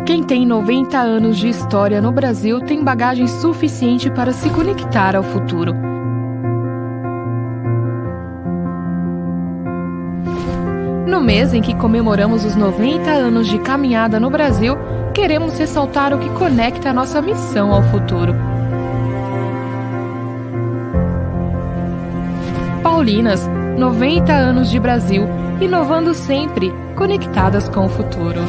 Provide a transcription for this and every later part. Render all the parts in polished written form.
Quem tem 90 anos de história no Brasil tem bagagem suficiente para se conectar ao futuro. No mês em que comemoramos os 90 anos de caminhada no Brasil, queremos ressaltar o que conecta a nossa missão ao futuro. Paulinas, 90 anos de Brasil, inovando sempre, conectadas com o futuro.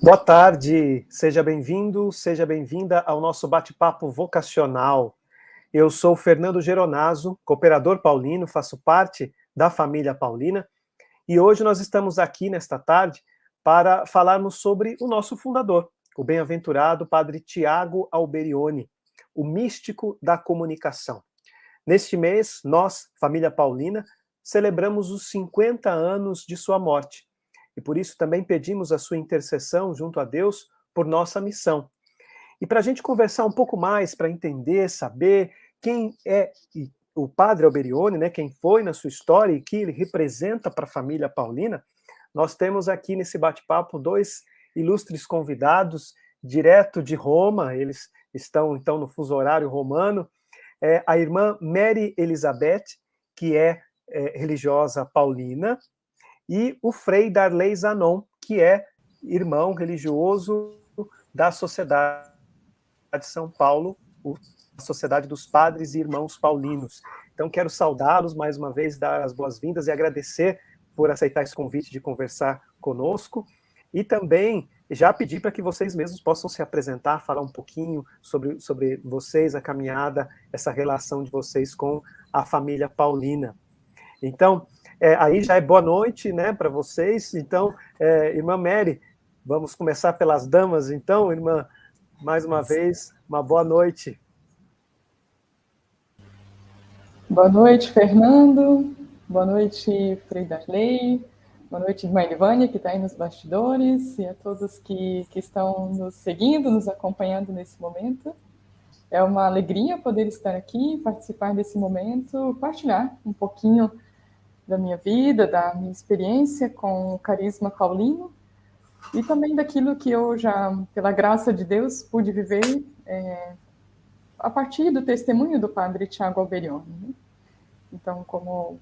Boa tarde, seja bem-vindo, seja bem-vinda ao nosso bate-papo vocacional. Eu sou Fernando Geronaso, cooperador paulino, faço parte da família paulina, e hoje nós estamos aqui nesta tarde para falarmos sobre o nosso fundador, o bem-aventurado Padre Tiago Alberione, o místico da comunicação. Neste mês, nós, família paulina, celebramos os 50 anos de sua morte. E por isso também pedimos a sua intercessão junto a Deus por nossa missão. E para a gente conversar um pouco mais, para entender, saber quem é o Padre Alberione, né, quem foi na sua história e que ele representa para a família paulina, nós temos aqui nesse bate-papo dois ilustres convidados, direto de Roma, eles estão então no fuso horário romano, a irmã Mary Elizabeth, que é religiosa paulina, e o Frei Darley Zanon, que é irmão religioso da Sociedade de São Paulo, a Sociedade dos Padres e Irmãos Paulinos. Então, quero saudá-los mais uma vez, dar as boas-vindas e agradecer por aceitar esse convite de conversar conosco. E também já pedir para que vocês mesmos possam se apresentar, falar um pouquinho sobre vocês, a caminhada, essa relação de vocês com a família paulina. Então, aí já é boa noite, né, para vocês. Então, irmã Mary, vamos começar pelas damas, então, irmã, mais uma vez, uma boa noite. Boa noite, Fernando. Boa noite, Frei Darley. Boa noite, irmã Elivânia, que está aí nos bastidores, e a todos que estão nos seguindo, nos acompanhando nesse momento. É uma alegria poder estar aqui, participar desse momento, partilhar um pouquinho da minha vida, da minha experiência com o carisma paulino e também daquilo que eu já, pela graça de Deus, pude viver a partir do testemunho do Padre Tiago Alberione. Né? Então, como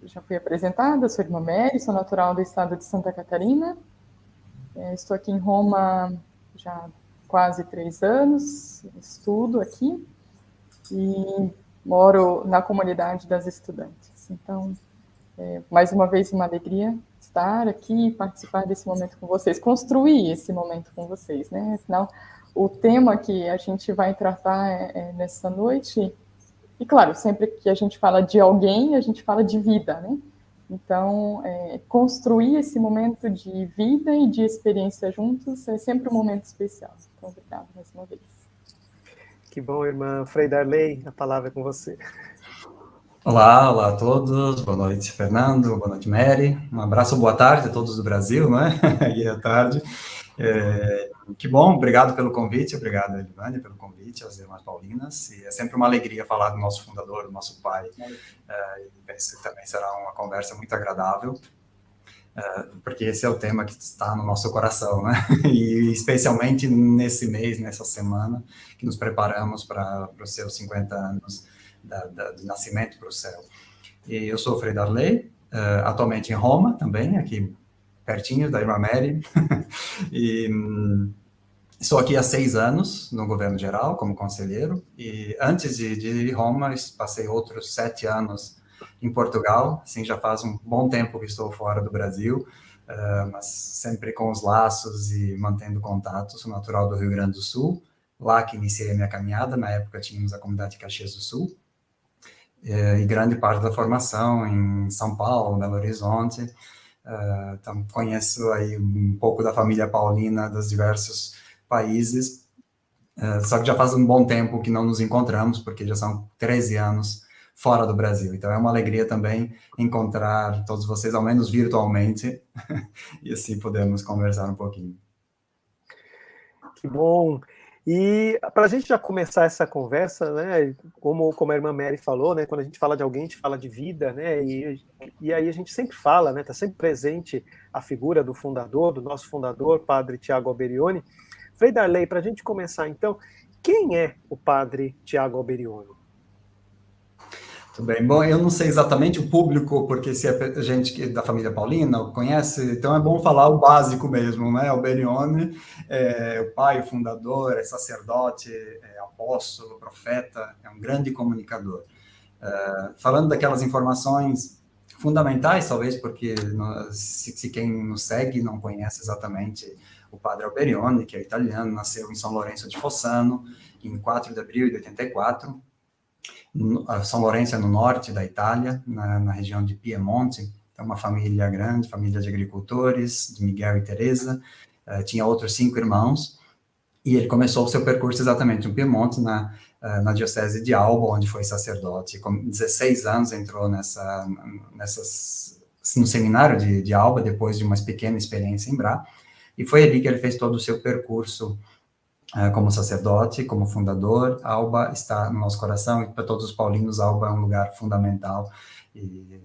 já fui apresentada, sou irmã Mary, sou natural do estado de Santa Catarina, estou aqui em Roma já há quase 3 anos, estudo aqui e moro na comunidade das estudantes. Então, mais uma vez, uma alegria estar aqui e participar desse momento com vocês, construir esse momento com vocês, né? Afinal, o tema que a gente vai tratar nessa noite, e claro, sempre que a gente fala de alguém, a gente fala de vida, né? Então, construir esse momento de vida e de experiência juntos é sempre um momento especial. Então, obrigada mais uma vez. Que bom, irmã Frei Darley, a palavra é com você. Olá a todos, boa noite, Fernando, boa noite, Mary, um abraço, boa tarde a todos do Brasil, não é? Aí à tarde. Que bom, obrigado pelo convite, obrigado, Elivânia, pelo convite, às irmãs paulinas, e é sempre uma alegria falar do nosso fundador, do nosso pai, e penso que também será uma conversa muito agradável, porque esse é o tema que está no nosso coração, né? E especialmente nesse mês, nessa semana, que nos preparamos para os seus 50 anos de nascimento para o céu. E eu sou o Frei Darley, atualmente em Roma também, aqui pertinho da irmã Mary, e estou aqui há 6 anos no governo geral como conselheiro, e antes de Roma passei outros 7 anos em Portugal, assim já faz um bom tempo que estou fora do Brasil, mas sempre com os laços e mantendo contato. Sou natural do Rio Grande do Sul, lá que iniciei a minha caminhada. Na época tínhamos a comunidade de Caxias do Sul, e grande parte da formação em São Paulo, Belo Horizonte. Então, conheço aí um pouco da família paulina dos diversos países, só que já faz um bom tempo que não nos encontramos, porque já são 13 anos fora do Brasil. Então, é uma alegria também encontrar todos vocês, ao menos virtualmente, e assim podemos conversar um pouquinho. Que bom! E para a gente já começar essa conversa, né, como a irmã Mary falou, né, quando a gente fala de alguém, a gente fala de vida, né, e aí a gente sempre fala, né, está sempre presente a figura do fundador, do nosso fundador, Padre Tiago Alberione. Frei Darley, para a gente começar então, quem é o Padre Tiago Alberione? Tudo bem. Bom, eu não sei exatamente o público, porque se é gente da família Paulina conhece, então é bom falar o básico mesmo, né? Alberione é o pai, o fundador, é sacerdote, é apóstolo, profeta, é um grande comunicador. Falando daquelas informações fundamentais, talvez, porque se quem nos segue não conhece exatamente o padre Alberione, que é italiano, nasceu em São Lourenço de Fossano, em 4 de abril de 84, São Lourenço é no norte da Itália, na região de Piemonte. É uma família grande, família de agricultores, de Miguel e Teresa. Tinha outros 5 irmãos, e ele começou o seu percurso exatamente no Piemonte, na diocese de Alba, onde foi sacerdote. Com 16 anos entrou no seminário de Alba, depois de uma pequena experiência em Bra, e foi ali que ele fez todo o seu percurso como sacerdote, como fundador. Alba está no nosso coração, e para todos os paulinos, Alba é um lugar fundamental, e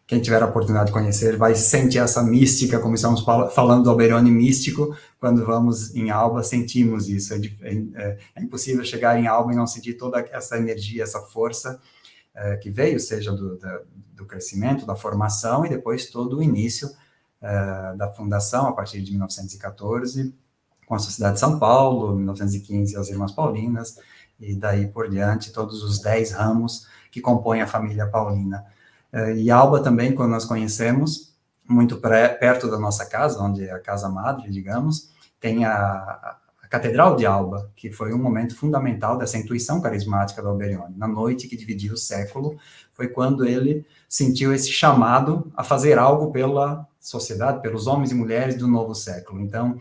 quem tiver a oportunidade de conhecer vai sentir essa mística, como estamos falando do Alberione místico. Quando vamos em Alba, sentimos isso. É impossível chegar em Alba e não sentir toda essa energia, essa força que veio, seja do crescimento, da formação, e depois todo o início da fundação, a partir de 1914, com a Sociedade de São Paulo, 1915, as Irmãs Paulinas, e daí por diante, todos os 10 ramos que compõem a família paulina. E Alba também, quando nós conhecemos, muito perto da nossa casa, onde é a casa madre, digamos, tem a Catedral de Alba, que foi um momento fundamental dessa intuição carismática do Alberione. Na noite que dividiu o século, foi quando ele sentiu esse chamado a fazer algo pela sociedade, pelos homens e mulheres do novo século. Então,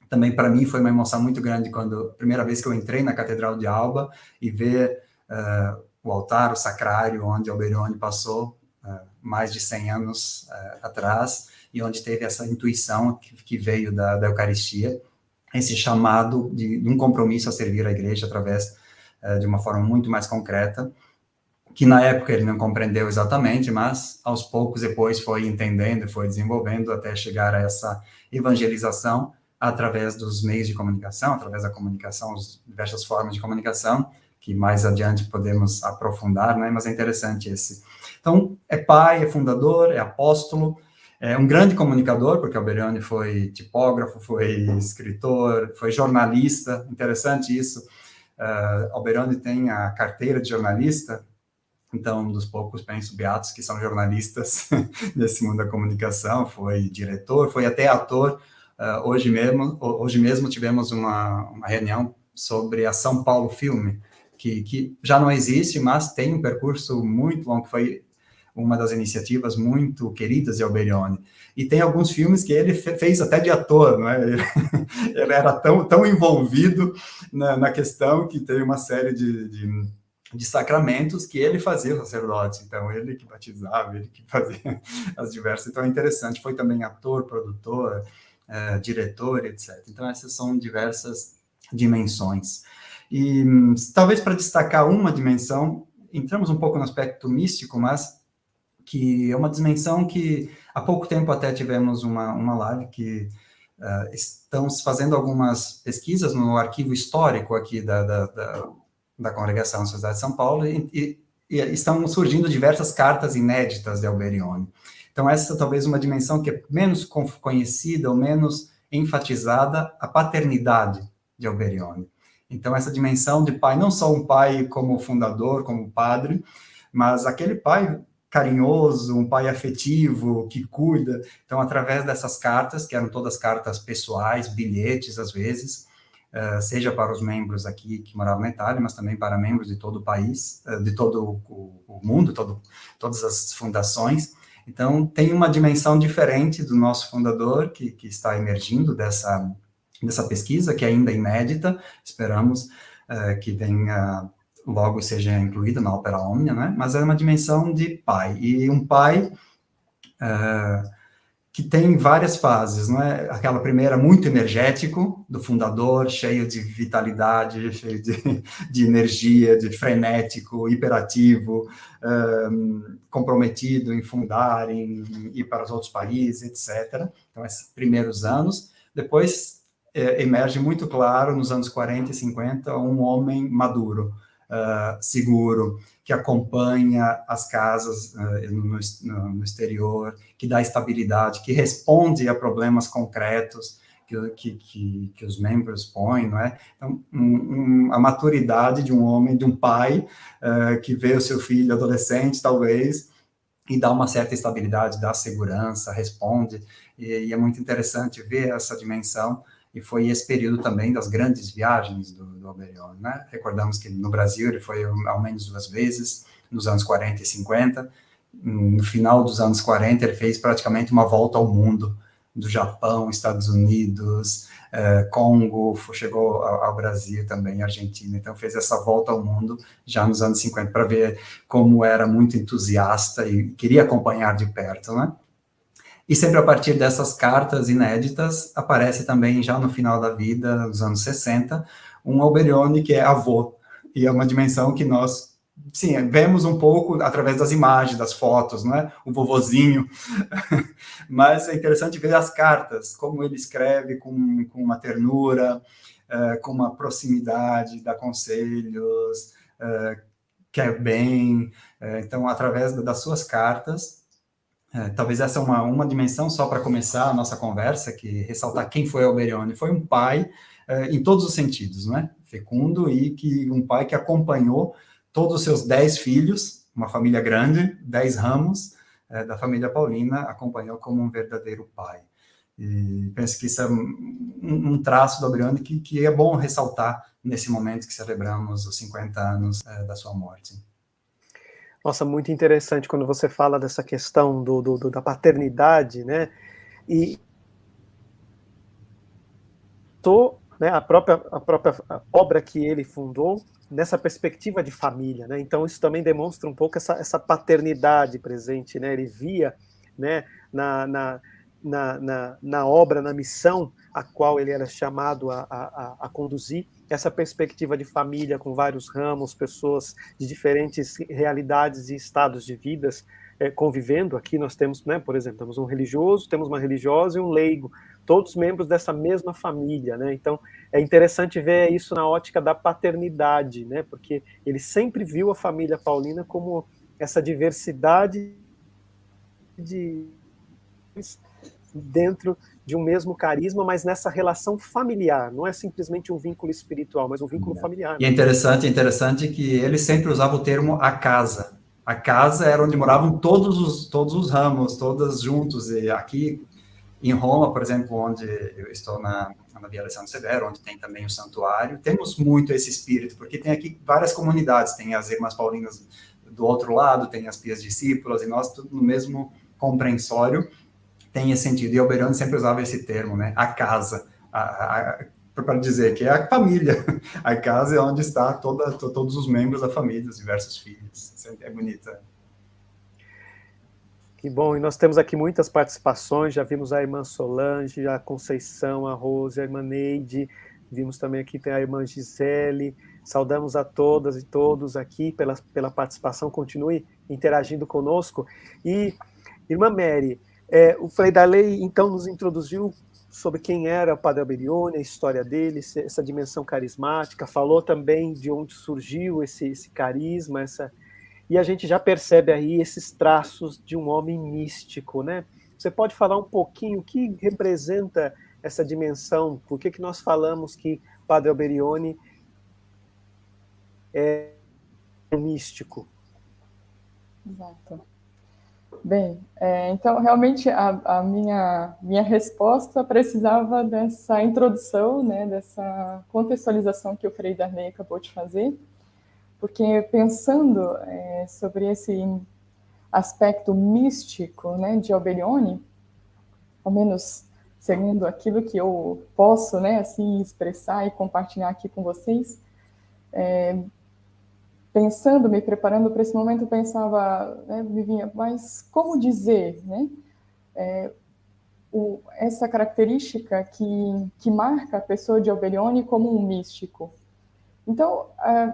também para mim foi uma emoção muito grande quando, a primeira vez que eu entrei na Catedral de Alba e ver o altar, o sacrário, onde Alberione passou mais de 100 anos atrás, e onde teve essa intuição que veio da Eucaristia, esse chamado de um compromisso a servir a igreja através de uma forma muito mais concreta, que na época ele não compreendeu exatamente, mas aos poucos depois foi entendendo, foi desenvolvendo até chegar a essa evangelização através dos meios de comunicação, através da comunicação, as diversas formas de comunicação, que mais adiante podemos aprofundar, né? Mas é interessante esse. Então, é pai, é fundador, é apóstolo, é um grande comunicador, porque Alberione foi tipógrafo, foi escritor, foi jornalista, interessante isso. Alberione tem a carteira de jornalista, então, um dos poucos, penso, beatos que são jornalistas nesse mundo da comunicação, foi diretor, foi até ator. Hoje mesmo tivemos uma reunião sobre a São Paulo Filme, que já não existe, mas tem um percurso muito longo, que foi uma das iniciativas muito queridas de Alberione. E tem alguns filmes que ele fez até de ator, não é? Ele era tão envolvido na questão que tem uma série de sacramentos que ele fazia o sacerdote. Então, ele que batizava, ele que fazia as diversas. Então, é interessante. Foi também ator, produtor, diretor, etc. Então, essas são diversas dimensões. E talvez para destacar uma dimensão, entramos um pouco no aspecto místico, mas que é uma dimensão que há pouco tempo até tivemos uma live que estamos fazendo algumas pesquisas no arquivo histórico aqui da Congregação da Sociedade de São Paulo, e estão surgindo diversas cartas inéditas de Alberione. Então, essa talvez uma dimensão que é menos conhecida ou menos enfatizada, a paternidade de Alberione. Então, essa dimensão de pai, não só um pai como fundador, como padre, mas aquele pai carinhoso, um pai afetivo, que cuida. Então, através dessas cartas, que eram todas cartas pessoais, bilhetes, às vezes, seja para os membros aqui que moravam na Itália, mas também para membros de todo o país, de todo o mundo, todas as fundações. Então, tem uma dimensão diferente do nosso fundador, que está emergindo dessa pesquisa, que é ainda inédita. Esperamos que venha logo seja incluída na Opera Omnia, né? Mas é uma dimensão de pai. E um pai que tem várias fases, não é? Aquela primeira muito energético, do fundador, cheio de vitalidade, cheio de energia, de frenético, hiperativo, comprometido em fundar, em ir para os outros países, etc. Então, esses primeiros anos. Depois, emerge muito claro, nos anos 40 e 50, um homem maduro, seguro, que acompanha as casas no exterior, que dá estabilidade, que responde a problemas concretos que os membros põem, não é? Então, a maturidade de um homem, de um pai, que vê o seu filho adolescente, talvez, e dá uma certa estabilidade, dá segurança, responde, e é muito interessante ver essa dimensão. E foi esse período também das grandes viagens do Alberione, né? Recordamos que no Brasil ele foi ao menos 2 vezes, nos anos 40 e 50. No final dos anos 40, ele fez praticamente uma volta ao mundo, do Japão, Estados Unidos, Congo, chegou ao Brasil também, Argentina. Então, fez essa volta ao mundo já nos anos 50, para ver como era muito entusiasta e queria acompanhar de perto, né? E sempre a partir dessas cartas inéditas, aparece também, já no final da vida, nos anos 60, um Alberione que é avô, e é uma dimensão que nós, sim, vemos um pouco através das imagens, das fotos, não é? O vovozinho, mas é interessante ver as cartas, como ele escreve com uma ternura, com uma proximidade, dá conselhos, quer bem, então, através das suas cartas. Talvez essa é uma dimensão só para começar a nossa conversa, que ressaltar quem foi Alberione. Foi um pai em todos os sentidos, não é? Fecundo, e um pai que acompanhou todos os seus 10 filhos, uma família grande, 10 ramos da família Paulina, acompanhou como um verdadeiro pai. E penso que isso é um traço do Alberione que é bom ressaltar nesse momento que celebramos os 50 anos da sua morte. Nossa, muito interessante quando você fala dessa questão da paternidade, né? E né, a própria obra que ele fundou nessa perspectiva de família, né? Então isso também demonstra um pouco essa paternidade presente, né? Ele via, né, na obra, na missão a qual ele era chamado a conduzir, essa perspectiva de família com vários ramos, pessoas de diferentes realidades e estados de vidas convivendo. Aqui nós temos, né, por exemplo, temos um religioso, temos uma religiosa e um leigo, todos membros dessa mesma família, né? Então é interessante ver isso na ótica da paternidade, né? Porque ele sempre viu a família Paulina como essa diversidade de dentro de um mesmo carisma, mas nessa relação familiar, não é simplesmente um vínculo espiritual, mas um vínculo familiar. E é interessante que ele sempre usava o termo a casa. A casa era onde moravam todos os ramos, todos juntos. E aqui em Roma, por exemplo, onde eu estou na Via Alessandro Severo, onde tem também o santuário, temos muito esse espírito, porque tem aqui várias comunidades, tem as Irmãs Paulinas do outro lado, tem as Pias Discípulas, e nós tudo no mesmo comprensório, tem esse sentido. E Alberione sempre usava esse termo, né? A casa, para dizer que é a família. A casa é onde está todos os membros da família, os diversos filhos. É bonita. Que bom, e nós temos aqui muitas participações, já vimos a irmã Solange, a Conceição, a Rose, a irmã Neide, vimos também aqui, tem a irmã Gisele, saudamos a todas e todos aqui pela participação, continue interagindo conosco. E, irmã Mary, o Frei Darley, então, nos introduziu sobre quem era o Padre Alberione, a história dele, essa dimensão carismática, falou também de onde surgiu esse carisma, e a gente já percebe aí esses traços de um homem místico, né? Você pode falar um pouquinho o que representa essa dimensão? Por que nós falamos que Padre Alberione é místico? Exato. Bem, então realmente a minha resposta precisava dessa introdução, né, dessa contextualização que o Frei Darley acabou de fazer, porque pensando sobre esse aspecto místico, né, de Alberione, ao menos segundo aquilo que eu posso, né, assim, expressar e compartilhar aqui com vocês, pensando, me preparando para esse momento, eu pensava, né, me vinha, mas como dizer, né? essa característica que marca a pessoa de Alberione como um místico. Então,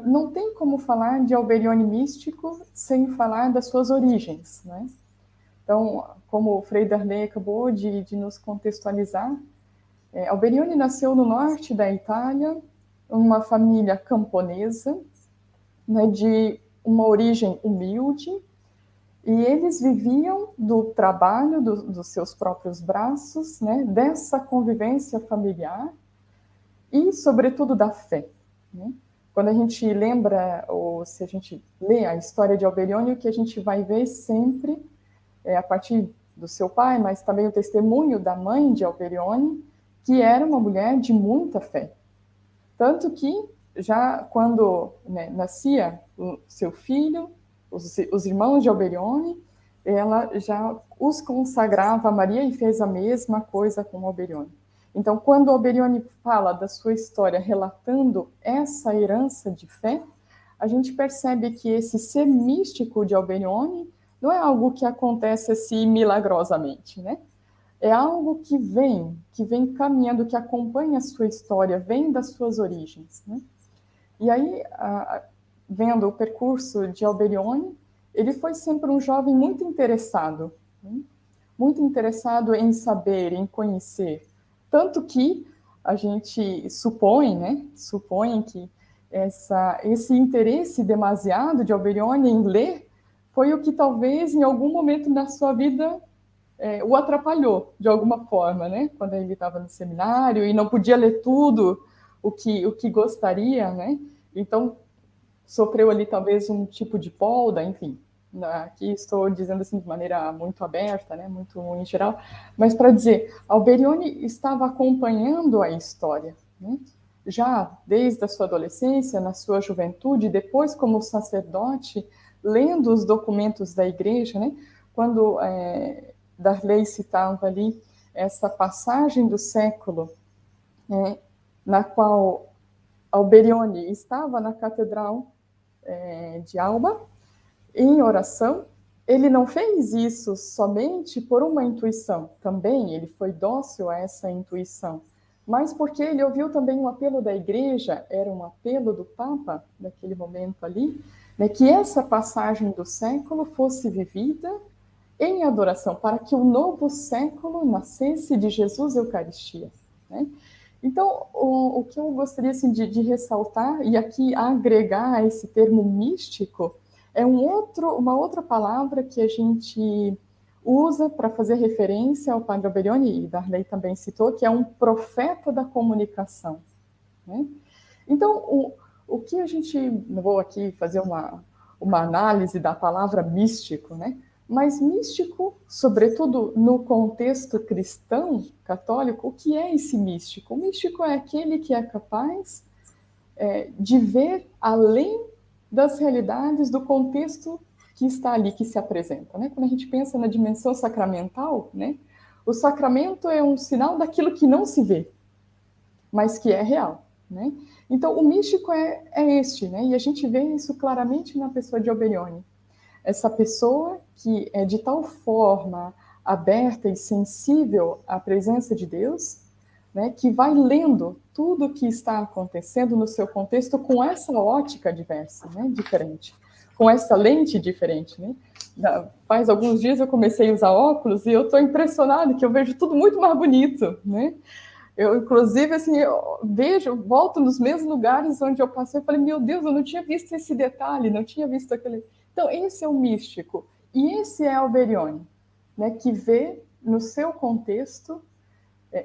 não tem como falar de Alberione místico sem falar das suas origens, né? Então, como o Frei Darley acabou de nos contextualizar, Alberione nasceu no norte da Itália, uma família camponesa, né, de uma origem humilde, e eles viviam do trabalho dos seus próprios braços, né, dessa convivência familiar e, sobretudo, da fé, né? Quando a gente lembra, ou se a gente lê a história de Alberione, o que a gente vai ver sempre, a partir do seu pai, mas também o testemunho da mãe de Alberione, que era uma mulher de muita fé. Tanto que, já quando, né, nascia o seu filho, os irmãos de Alberione, ela já os consagrava a Maria e fez a mesma coisa com Alberione. Então, quando Alberione fala da sua história relatando essa herança de fé, a gente percebe que esse ser místico de Alberione não é algo que acontece assim milagrosamente, né? É algo que vem caminhando, que acompanha a sua história, vem das suas origens, né? E aí, vendo o percurso de Alberione, ele foi sempre um jovem muito interessado, né? Muito interessado em saber, em conhecer. Tanto que a gente supõe, né? Supõe que esse interesse demasiado de Alberione em ler foi o que talvez em algum momento da sua vida o atrapalhou de alguma forma, né? Quando ele estava no seminário e não podia ler tudo o que gostaria, né? Então sofreu ali talvez um tipo de polda, enfim. Aqui estou dizendo assim de maneira muito aberta, né? Muito em geral, mas para dizer, Alberione estava acompanhando a história, né? Já desde a sua adolescência, na sua juventude, depois como sacerdote, lendo os documentos da igreja, né? Quando Darley citava ali essa passagem do século, né, na qual Alberione estava na catedral de Alba, em oração. Ele não fez isso somente por uma intuição, também ele foi dócil a essa intuição, mas porque ele ouviu também um apelo da igreja, era um apelo do Papa, naquele momento ali, né, que essa passagem do século fosse vivida em adoração, para que o novo século nascesse de Jesus Eucaristia, né? Então, o que eu gostaria assim, de ressaltar, e aqui agregar a esse termo místico, é uma outra palavra que a gente usa para fazer referência ao Padre Alberione, e Darley também citou, que é um profeta da comunicação, né? Então, o que a gente... Não vou aqui fazer uma análise da palavra místico, né? Mas místico, sobretudo no contexto cristão, católico, o que é esse místico? O místico é aquele que é capaz de ver além das realidades do contexto que está ali, que se apresenta, né? Quando a gente pensa na dimensão sacramental, né? O sacramento é um sinal daquilo que não se vê, mas que é real, né? Então, o místico é este, né? E a gente vê isso claramente na pessoa de Alberione. Essa pessoa que é de tal forma aberta e sensível à presença de Deus, né, que vai lendo tudo o que está acontecendo no seu contexto com essa ótica diversa, né, diferente, com essa lente diferente, né? Faz alguns dias eu comecei a usar óculos e eu estou impressionada que eu vejo tudo muito mais bonito, né? Eu, inclusive, assim, volto nos mesmos lugares onde eu passei e falei, meu Deus, eu não tinha visto esse detalhe, não tinha visto aquele... Então, esse é o místico. E esse é Alberione, né, que vê no seu contexto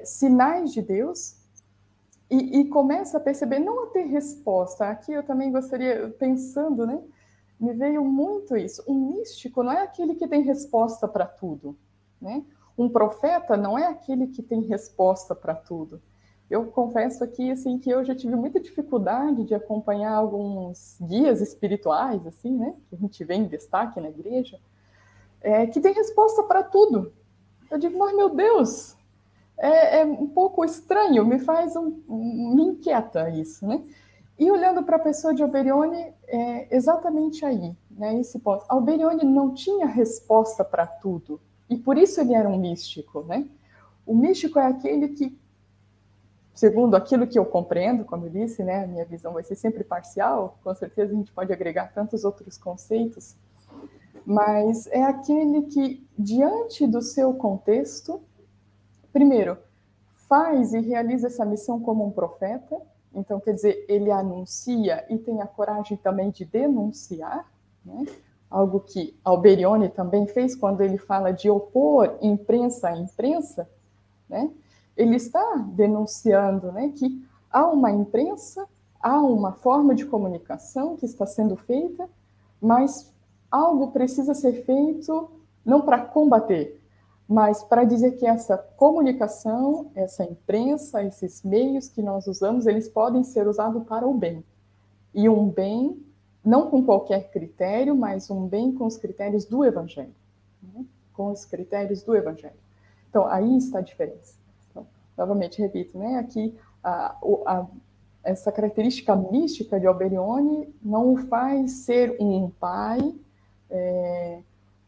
sinais de Deus e começa a perceber, não a ter resposta. Aqui eu também gostaria, pensando, né, me veio muito isso. Um místico não é aquele que tem resposta para tudo, né? Um profeta não é aquele que tem resposta para tudo. Eu confesso aqui assim, que eu já tive muita dificuldade de acompanhar alguns guias espirituais, assim, né, que a gente vê em destaque na igreja, que tem resposta para tudo. Eu digo, mas meu Deus, é um pouco estranho, me inquieta isso, né? E olhando para a pessoa de Alberione, exatamente aí, né, esse ponto. Alberione não tinha resposta para tudo, e por isso ele era um místico, né? O místico é aquele que, segundo aquilo que eu compreendo, como eu disse, né, a minha visão vai ser sempre parcial, com certeza a gente pode agregar tantos outros conceitos, mas é aquele que, diante do seu contexto, primeiro, faz e realiza essa missão como um profeta, então, quer dizer, ele anuncia e tem a coragem também de denunciar, né? Algo que Alberione também fez quando ele fala de opor imprensa à imprensa, né? Ele está denunciando, né, que há uma imprensa, há uma forma de comunicação que está sendo feita, mas algo precisa ser feito não para combater, mas para dizer que essa comunicação, essa imprensa, esses meios que nós usamos, eles podem ser usados para o bem. E um bem, não com qualquer critério, mas um bem com os critérios do Evangelho. Né? Com os critérios do Evangelho. Então, aí está a diferença. Então, novamente, repito, né? Aqui, essa característica mística de Alberione não o faz ser um pai,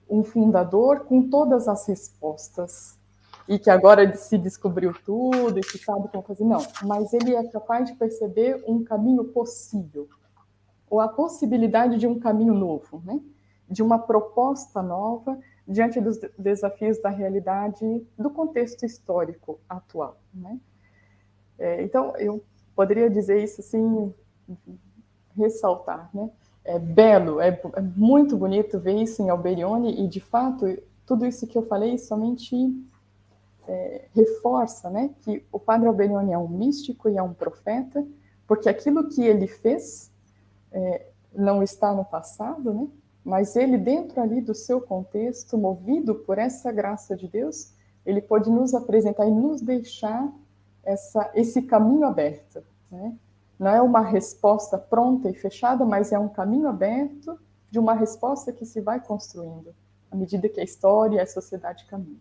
um fundador com todas as respostas, e que agora se descobriu tudo, e que sabe como fazer. Não, mas ele é capaz de perceber um caminho possível, ou a possibilidade de um caminho novo, né? De uma proposta nova diante dos desafios da realidade, do contexto histórico atual, né? Então, eu poderia dizer isso assim, ressaltar, né? É belo, é muito bonito ver isso em Alberione, e, de fato, tudo isso que eu falei somente reforça, né, que o padre Alberione é um místico e é um profeta, porque aquilo que ele fez não está no passado, né, mas ele, dentro ali do seu contexto, movido por essa graça de Deus, ele pode nos apresentar e nos deixar esse caminho aberto, né? Não é uma resposta pronta e fechada, mas é um caminho aberto de uma resposta que se vai construindo, à medida que a história e a sociedade caminham.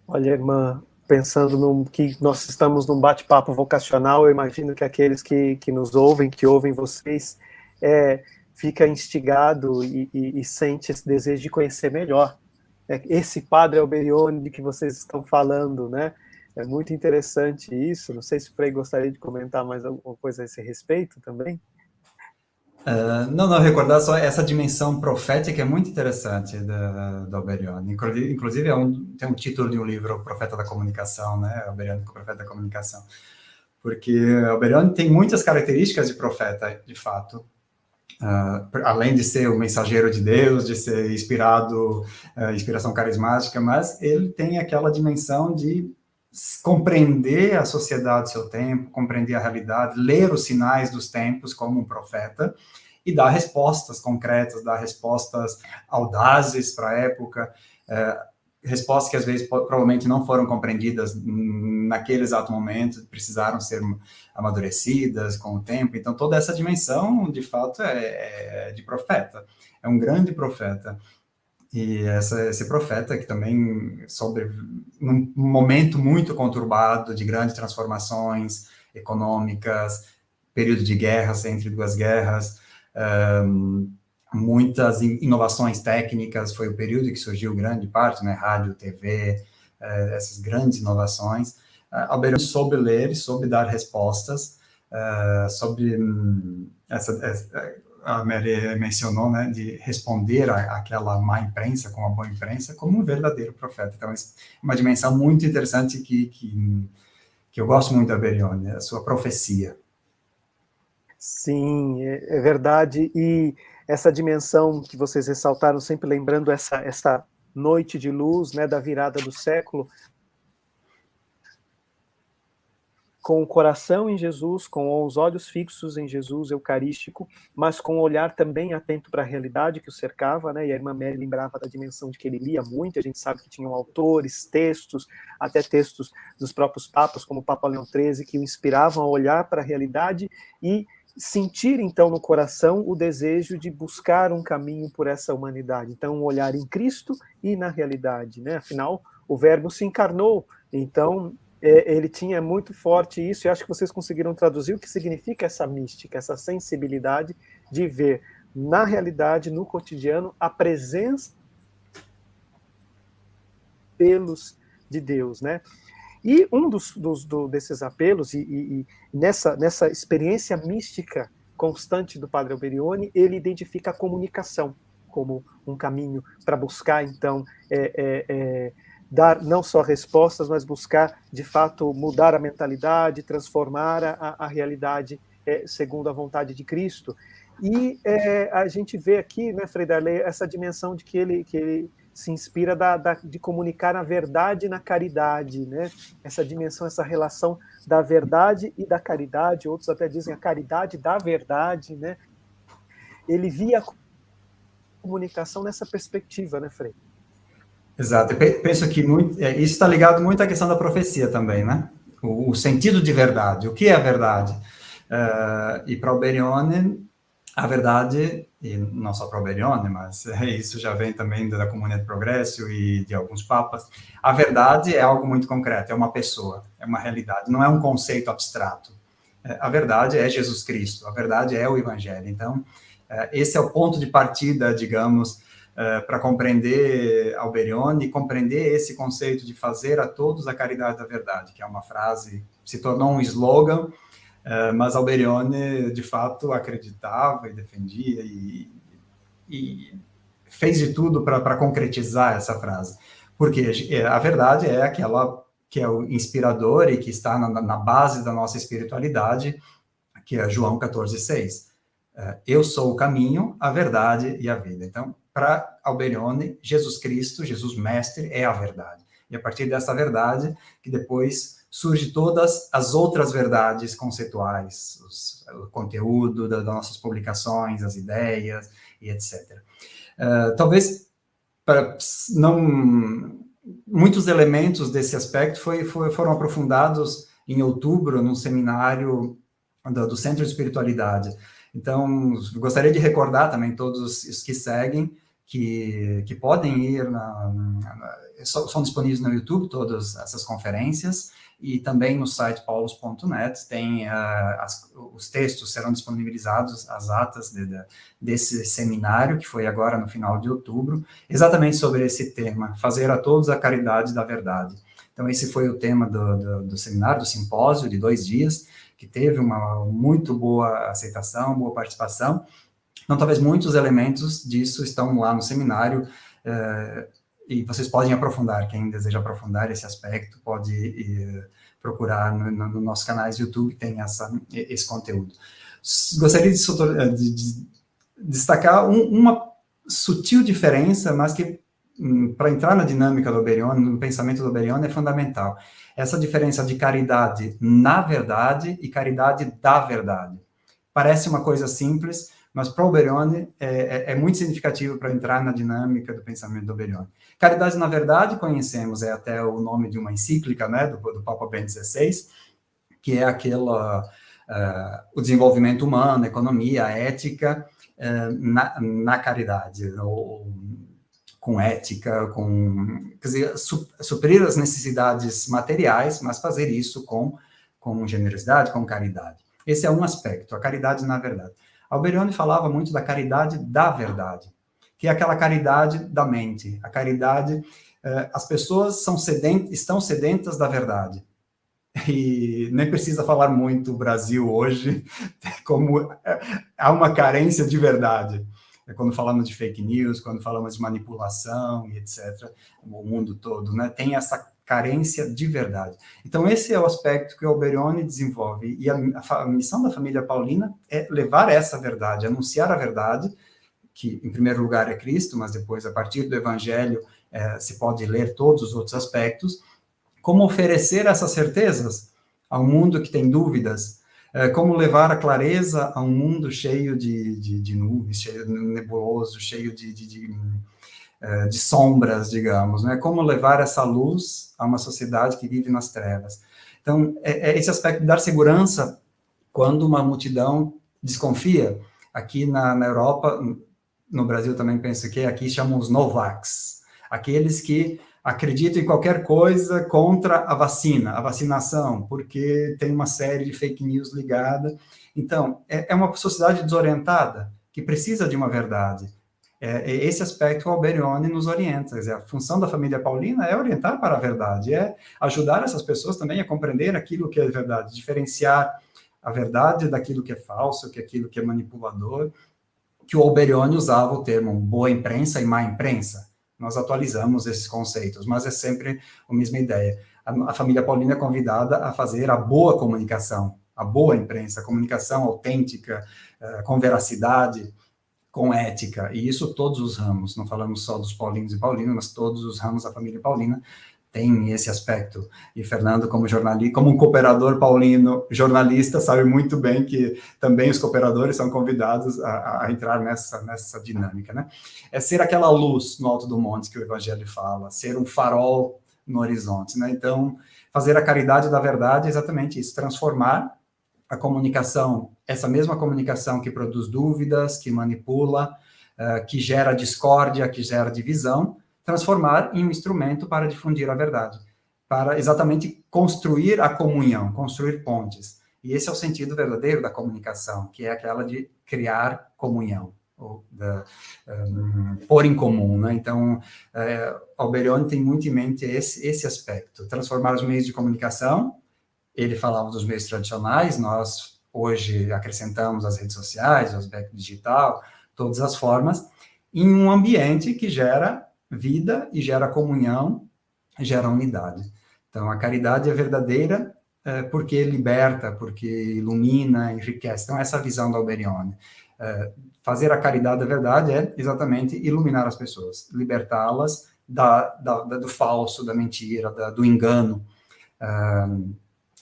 Olha, irmã, pensando que nós estamos num bate-papo vocacional, eu imagino que aqueles que nos ouvem, que ouvem vocês, fica instigado e sente esse desejo de conhecer melhor esse padre Alberione de que vocês estão falando, né? É muito interessante isso. Não sei se o Frei gostaria de comentar mais alguma coisa a esse respeito também. Não, recordar só essa dimensão profética é muito interessante do Alberione. Inclusive, tem um título de um livro, O Profeta da Comunicação, né? Alberione, o Profeta da Comunicação. Porque Alberione tem muitas características de profeta, de fato. Além de ser o mensageiro de Deus, de ser inspiração carismática, mas ele tem aquela dimensão de compreender a sociedade do seu tempo, compreender a realidade, ler os sinais dos tempos como um profeta e dar respostas concretas, dar respostas audazes para a época, respostas que às vezes provavelmente não foram compreendidas naquele exato momento, precisaram ser amadurecidas com o tempo. Então, toda essa dimensão, de fato, é de profeta, é um grande profeta. E esse profeta que também, num momento muito conturbado, de grandes transformações econômicas, período de guerras, entre duas guerras, muitas inovações técnicas, foi o período que surgiu grande parte, né, rádio, TV, essas grandes inovações. Alberione soube ler, soube dar respostas, a Mary mencionou, né, de responder àquela má imprensa com a boa imprensa, como um verdadeiro profeta. Então, é uma dimensão muito interessante que eu gosto muito da Alberione, a sua profecia. Sim, é verdade. E essa dimensão que vocês ressaltaram, sempre lembrando essa noite de luz, né, da virada do século, com o coração em Jesus, com os olhos fixos em Jesus eucarístico, mas com o olhar também atento para a realidade que o cercava, né? E a irmã Mary lembrava da dimensão de que ele lia muito, a gente sabe que tinham autores, textos, até textos dos próprios papas, como o Papa Leão XIII, que o inspiravam a olhar para a realidade e sentir, então, no coração o desejo de buscar um caminho por essa humanidade. Então, um olhar em Cristo e na realidade, né? Afinal, o Verbo se encarnou, então ele tinha muito forte isso, e acho que vocês conseguiram traduzir o que significa essa mística, essa sensibilidade de ver na realidade, no cotidiano, a presença pelos de Deus, né? E um desses apelos, e nessa experiência mística constante do Padre Alberione, ele identifica a comunicação como um caminho para buscar, então, dar não só respostas, mas buscar, de fato, mudar a mentalidade, transformar a realidade segundo a vontade de Cristo. E a gente vê aqui, né, Frei Darley, essa dimensão de que ele se inspira de comunicar a verdade na caridade, né? Essa dimensão, essa relação da verdade e da caridade, outros até dizem a caridade da verdade, né? Ele via a comunicação nessa perspectiva, né, Frei? Exato, eu penso que isso está ligado muito à questão da profecia também, né? O sentido de verdade, o que é a verdade? E para Alberione, a verdade, e não só para Alberione, mas isso já vem também da Comunidade Progresso e de alguns papas, a verdade é algo muito concreto, é uma pessoa, é uma realidade, não é um conceito abstrato. A verdade é Jesus Cristo, a verdade é o Evangelho. Então, esse é o ponto de partida, digamos, para compreender Alberione e compreender esse conceito de fazer a todos a caridade da verdade, que é uma frase, se tornou um slogan, mas Alberione, de fato, acreditava e defendia e fez de tudo para concretizar essa frase. Porque a verdade é aquela que é o inspirador e que está na base da nossa espiritualidade, que é João 14,6. Eu sou o caminho, a verdade e a vida. Então, para Alberione, Jesus Cristo, Jesus Mestre, é a verdade. E a partir dessa verdade, que depois surge todas as outras verdades conceituais, o conteúdo das nossas publicações, as ideias e etc. Talvez muitos elementos desse aspecto foram aprofundados em outubro num seminário do Centro de Espiritualidade. Então, gostaria de recordar também todos os que seguem que podem ir, são disponíveis no YouTube todas essas conferências, e também no site paulos.net tem os textos serão disponibilizados, as atas desse seminário, que foi agora no final de outubro, exatamente sobre esse tema, fazer a todos a caridade da verdade. Então, esse foi o tema do seminário, do simpósio de 2 dias, que teve uma muito boa aceitação, boa participação. Então, talvez muitos elementos disso estão lá no seminário, e vocês podem aprofundar, quem deseja aprofundar esse aspecto pode procurar no nosso canal de YouTube, tem esse conteúdo. Gostaria de destacar uma sutil diferença, mas que para entrar na dinâmica do Alberione, no pensamento do Alberione, é fundamental. Essa diferença de caridade na verdade e caridade da verdade. Parece uma coisa simples, mas para o Alberione é muito significativo para entrar na dinâmica do pensamento do Alberione. Caridade na verdade, conhecemos, é até o nome de uma encíclica, né, do Papa Bento XVI, que é o desenvolvimento humano, a economia, a ética na caridade, ou com ética, quer dizer, suprir as necessidades materiais, mas fazer isso com generosidade, com caridade. Esse é um aspecto, a caridade na verdade. Alberione falava muito da caridade da verdade, que é aquela caridade da mente, a caridade, as pessoas estão sedentas da verdade. E nem precisa falar muito o Brasil hoje, como há uma carência de verdade. Quando falamos de fake news, quando falamos de manipulação e etc., o mundo todo, né, tem essa carência de verdade. Então, esse é o aspecto que o Alberione desenvolve, e a missão da família paulina é levar essa verdade, anunciar a verdade, que, em primeiro lugar, é Cristo, mas depois, a partir do Evangelho, se pode ler todos os outros aspectos, como oferecer essas certezas a um mundo que tem dúvidas, como levar a clareza a um mundo cheio de nuvens, cheio de nebuloso, cheio de sombras, digamos, né? Como levar essa luz a uma sociedade que vive nas trevas. Então, é esse aspecto de dar segurança quando uma multidão desconfia. Aqui na Europa, no Brasil também penso que aqui chamam os Novax, aqueles que acreditam em qualquer coisa contra a vacinação, porque tem uma série de fake news ligada. Então, é uma sociedade desorientada, que precisa de uma verdade. Esse aspecto o Alberione nos orienta. Quer dizer, a função da família paulina é orientar para a verdade, é ajudar essas pessoas também a compreender aquilo que é verdade, diferenciar a verdade daquilo que é falso, que é aquilo que é manipulador, que o Alberione usava o termo boa imprensa e má imprensa. Nós atualizamos esses conceitos, mas é sempre a mesma ideia. A família paulina é convidada a fazer a boa comunicação, a boa imprensa, a comunicação autêntica, com veracidade, com ética, e isso todos os ramos, não falamos só dos paulinos e paulinas, mas todos os ramos da família paulina tem esse aspecto. E Fernando, como jornalista, como um cooperador paulino, jornalista, sabe muito bem que também os cooperadores são convidados a entrar nessa dinâmica, né? É ser aquela luz no alto do monte que o Evangelho fala, ser um farol no horizonte, né? Então, fazer a caridade da verdade é exatamente isso, transformar a comunicação, essa mesma comunicação que produz dúvidas, que manipula, que gera discórdia, que gera divisão, transformar em um instrumento para difundir a verdade, para exatamente construir a comunhão, construir pontes. E esse é o sentido verdadeiro da comunicação, que é aquela de criar comunhão, ou pôr em comum, né? Então, Alberione tem muito em mente esse aspecto, transformar os meios de comunicação. Ele falava dos meios tradicionais, nós hoje acrescentamos as redes sociais, o aspecto digital, todas as formas, em um ambiente que gera vida e gera comunhão, gera unidade. Então, a caridade é verdadeira porque liberta, porque ilumina, enriquece. Então, essa visão da Alberione. Fazer a caridade da verdade é exatamente iluminar as pessoas, libertá-las do falso, da mentira, do engano,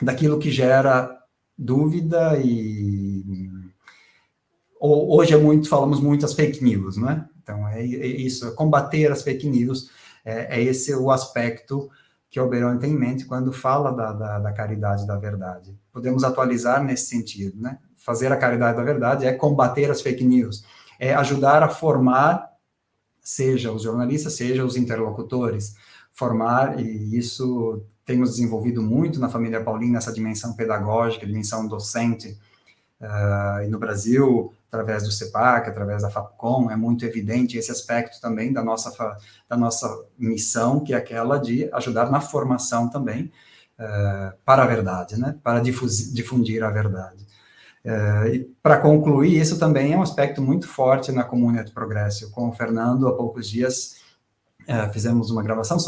daquilo que gera dúvida e hoje falamos muito as fake news, né? Então é isso, combater as fake news, esse o aspecto que o Alberione tem em mente quando fala da caridade da verdade. Podemos atualizar nesse sentido, né? Fazer a caridade da verdade é combater as fake news, é ajudar a formar, seja os jornalistas, seja os interlocutores, formar, e isso temos desenvolvido muito na família paulina, essa dimensão pedagógica, dimensão docente, e no Brasil, através do CEPAC, através da FAPCOM, é muito evidente esse aspecto também da nossa missão, que é aquela de ajudar na formação também para a verdade, né? Para difundir a verdade. E para concluir, isso também é um aspecto muito forte na Community Progresso. Com o Fernando, há poucos dias, fizemos uma gravação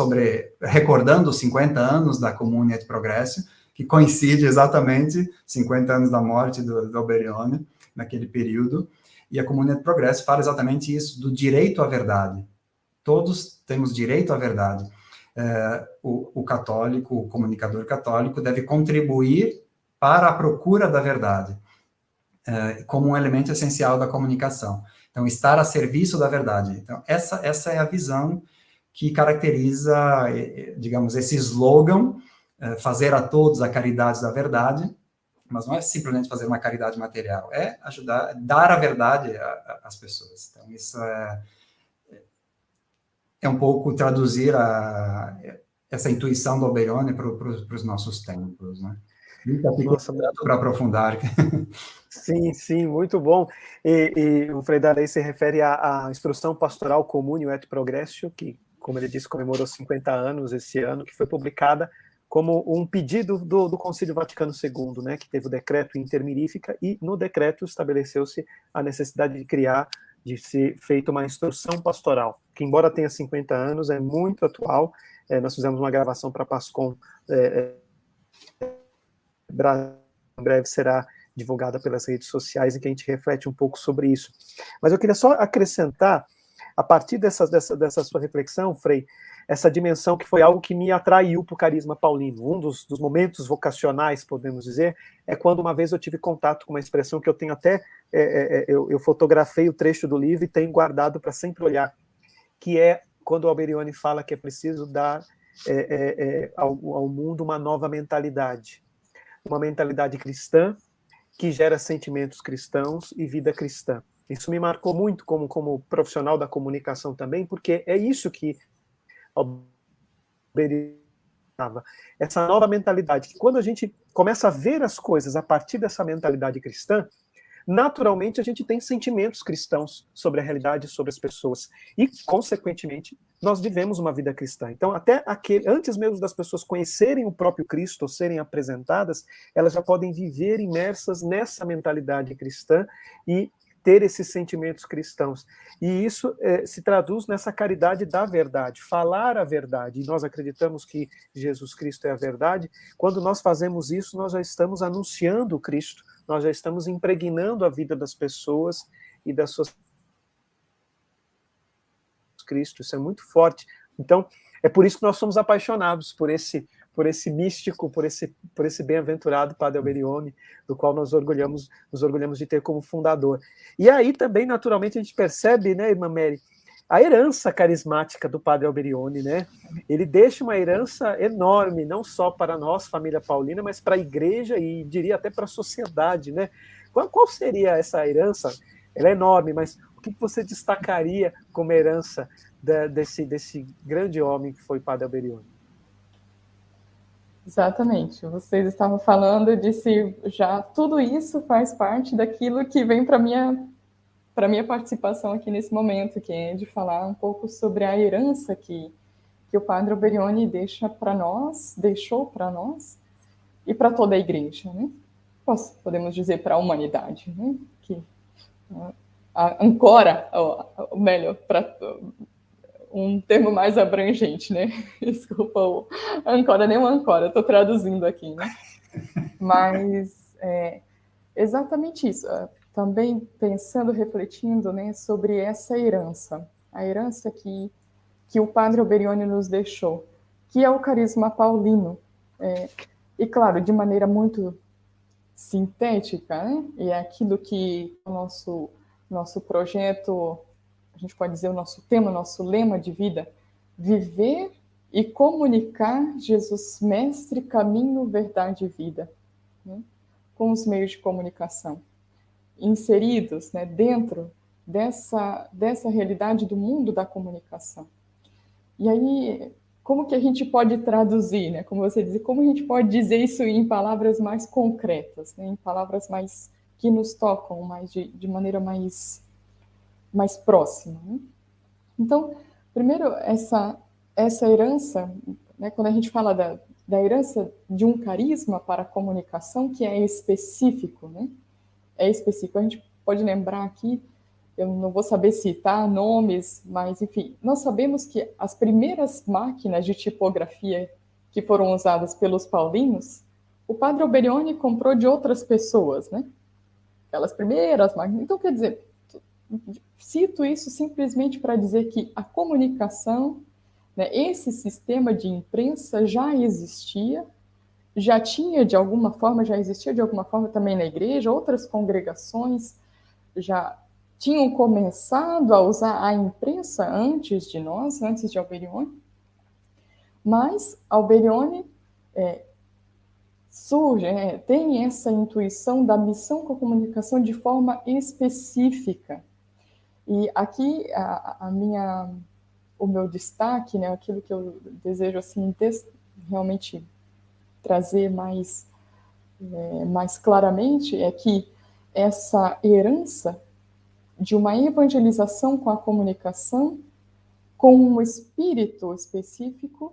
recordando os 50 anos da Community Progresso, que coincide exatamente 50 anos da morte do Alberione, naquele período, e a Community Progresso fala exatamente isso, do direito à verdade. Todos temos direito à verdade. O católico, o comunicador católico, deve contribuir para a procura da verdade, como um elemento essencial da comunicação. Então, estar a serviço da verdade. Então, essa é a visão que caracteriza, digamos, esse slogan, fazer a todos a caridade da verdade, mas não é simplesmente fazer uma caridade material, é ajudar, dar a verdade às pessoas. Então, isso é um pouco traduzir essa intuição do Alberione para os nossos tempos, né? Nossa, para aprofundar. Sim, muito bom. E o Frei Darley se refere à instrução pastoral Communio et Progressio, que, como ele disse, comemorou 50 anos esse ano, que foi publicada como um pedido do Concílio Vaticano II, né, que teve o decreto intermirífica, e no decreto estabeleceu-se a necessidade de ser feita uma instrução pastoral, que embora tenha 50 anos, é muito atual. Nós fizemos uma gravação para a PASCOM, em breve será divulgada pelas redes sociais, em que a gente reflete um pouco sobre isso. Mas eu queria só acrescentar, a partir dessa sua reflexão, Frei, essa dimensão que foi algo que me atraiu para o carisma paulino. Um dos momentos vocacionais, podemos dizer, é quando uma vez eu tive contato com uma expressão que eu tenho até, eu fotografei o trecho do livro e tenho guardado para sempre olhar, que é quando o Alberione fala que é preciso dar ao mundo uma nova mentalidade. Uma mentalidade cristã que gera sentimentos cristãos e vida cristã. Isso me marcou muito como profissional da comunicação também, porque é isso que essa nova mentalidade, que quando a gente começa a ver as coisas a partir dessa mentalidade cristã, naturalmente a gente tem sentimentos cristãos sobre a realidade, sobre as pessoas. E, consequentemente, nós vivemos uma vida cristã. Então, até antes mesmo das pessoas conhecerem o próprio Cristo ou serem apresentadas, elas já podem viver imersas nessa mentalidade cristã e ter esses sentimentos cristãos. E isso se traduz nessa caridade da verdade, falar a verdade. E nós acreditamos que Jesus Cristo é a verdade. Quando nós fazemos isso, nós já estamos anunciando o Cristo, nós já estamos impregnando a vida das pessoas e das suas Cristo. Isso é muito forte. Então, é por isso que nós somos apaixonados por esse místico, por esse bem-aventurado Padre Alberione, do qual nos orgulhamos de ter como fundador. E aí também, naturalmente, a gente percebe, né, irmã Mary, a herança carismática do Padre Alberione, né? Ele deixa uma herança enorme, não só para nós, família paulina, mas para a igreja e diria até para a sociedade, né? Qual seria essa herança? Ela é enorme, mas o que você destacaria como herança desse grande homem que foi Padre Alberione? Exatamente. Vocês estavam falando, eu disse já, tudo isso faz parte daquilo que vem para minha participação aqui nesse momento, que é de falar um pouco sobre a herança que o Padre Alberione deixou para nós e para toda a igreja, né? Podemos dizer para a humanidade, né? Que ancora, ou melhor, para um termo mais abrangente, né? Desculpa, ancora, nem uma ancora, estou traduzindo aqui, né? Mas exatamente isso. Também pensando, refletindo, né, sobre essa herança, a herança que o Padre Alberione nos deixou, que é o carisma paulino. E, claro, de maneira muito sintética, né? E é aquilo que o nosso projeto, a gente pode dizer o nosso tema, nosso lema de vida, viver e comunicar Jesus Mestre, caminho, verdade e vida, né? Com os meios de comunicação inseridos, né, dentro dessa realidade do mundo da comunicação. E aí, como que a gente pode traduzir, né? Como você disse, como a gente pode dizer isso em palavras mais concretas, né? Em palavras mais que nos tocam, mais de maneira mais próxima, né? Então, primeiro, essa herança, né, quando a gente fala da herança de um carisma para a comunicação que é específico, né? É específico. A gente pode lembrar aqui, eu não vou saber citar nomes, mas, enfim, nós sabemos que as primeiras máquinas de tipografia que foram usadas pelos paulinos, o Padre Alberione comprou de outras pessoas, né? Aquelas primeiras máquinas. Então, quer dizer, cito isso simplesmente para dizer que a comunicação, né, esse sistema de imprensa já existia, já existia de alguma forma também na igreja, outras congregações já tinham começado a usar a imprensa antes de nós, antes de Alberione, mas Alberione tem essa intuição da missão com a comunicação de forma específica. E aqui o meu destaque, né, aquilo que eu desejo assim, realmente trazer mais claramente é que essa herança de uma evangelização com a comunicação, com um espírito específico,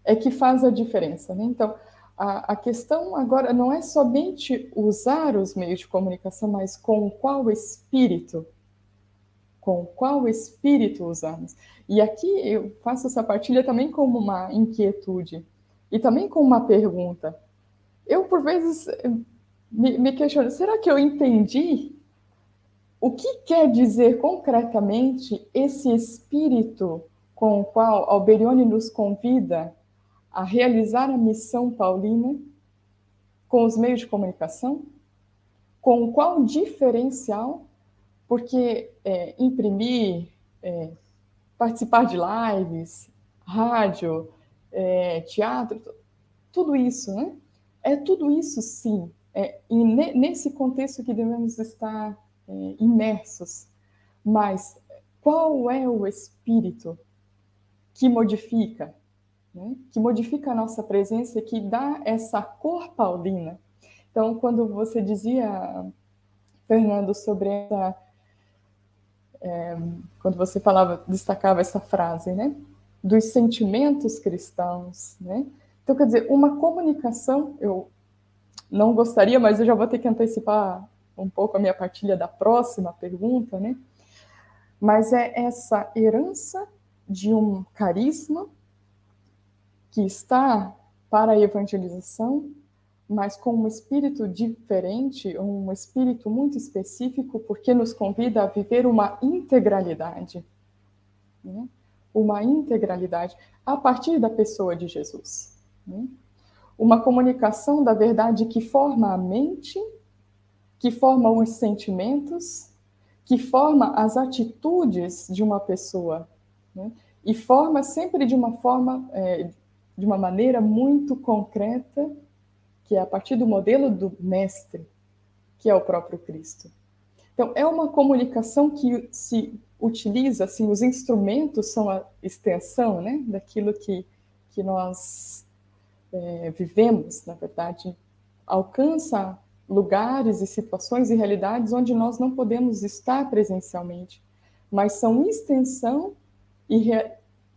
é que faz a diferença, né? Então, a questão agora não é somente usar os meios de comunicação, mas com qual espírito usamos. E aqui eu faço essa partilha também como uma inquietude e também como uma pergunta. Eu, por vezes, me questiono, será que eu entendi o que quer dizer concretamente esse espírito com o qual Alberione nos convida a realizar a missão paulina com os meios de comunicação? Com qual diferencial? Porque imprimir, participar de lives, rádio, teatro, tudo isso, né? É tudo isso, sim. E nesse contexto que devemos estar imersos. Mas qual é o espírito que modifica, né? Que modifica a nossa presença, que dá essa cor paulina? Então, quando você dizia, Fernando, sobre essa... quando você destacava essa frase, né? Dos sentimentos cristãos, né? Então, quer dizer, uma comunicação, eu não gostaria, mas eu já vou ter que antecipar um pouco a minha partilha da próxima pergunta, né? Mas é essa herança de um carisma que está para a evangelização, mas com um espírito diferente, um espírito muito específico, porque nos convida a viver uma integralidade, né? Uma integralidade a partir da pessoa de Jesus, né? Uma comunicação da verdade que forma a mente, que forma os sentimentos, que forma as atitudes de uma pessoa, né? E forma sempre de uma maneira muito concreta, que é a partir do modelo do mestre, que é o próprio Cristo. Então, é uma comunicação que se utiliza, assim, os instrumentos são a extensão, né, daquilo que nós vivemos, na verdade, alcança lugares e situações e realidades onde nós não podemos estar presencialmente, mas são extensão e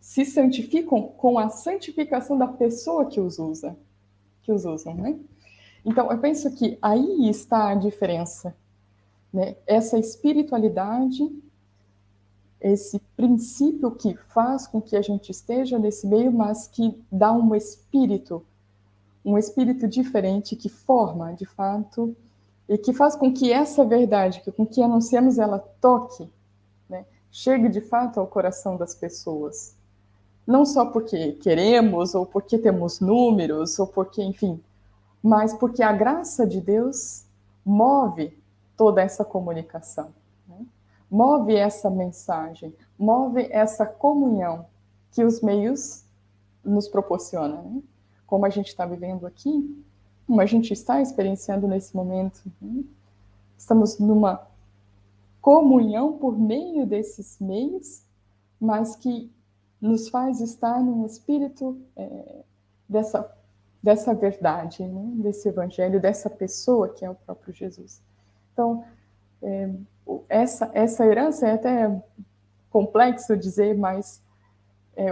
se santificam com a santificação da pessoa que os usam, né? Então, eu penso que aí está a diferença, né? Essa espiritualidade, esse princípio que faz com que a gente esteja nesse meio, mas que dá um espírito diferente, que forma, de fato, e que faz com que essa verdade, com que anunciamos, ela toque, né? Chegue de fato ao coração das pessoas. Não só porque queremos, ou porque temos números, ou porque, enfim, mas porque a graça de Deus move toda essa comunicação, né? Move essa mensagem, move essa comunhão que os meios nos proporcionam, né? Como a gente está vivendo aqui, como a gente está experienciando nesse momento, né? Estamos numa comunhão por meio desses meios, mas que nos faz estar num espírito dessa verdade, né? Desse evangelho, dessa pessoa que é o próprio Jesus. Então, essa herança é até complexo dizer, mas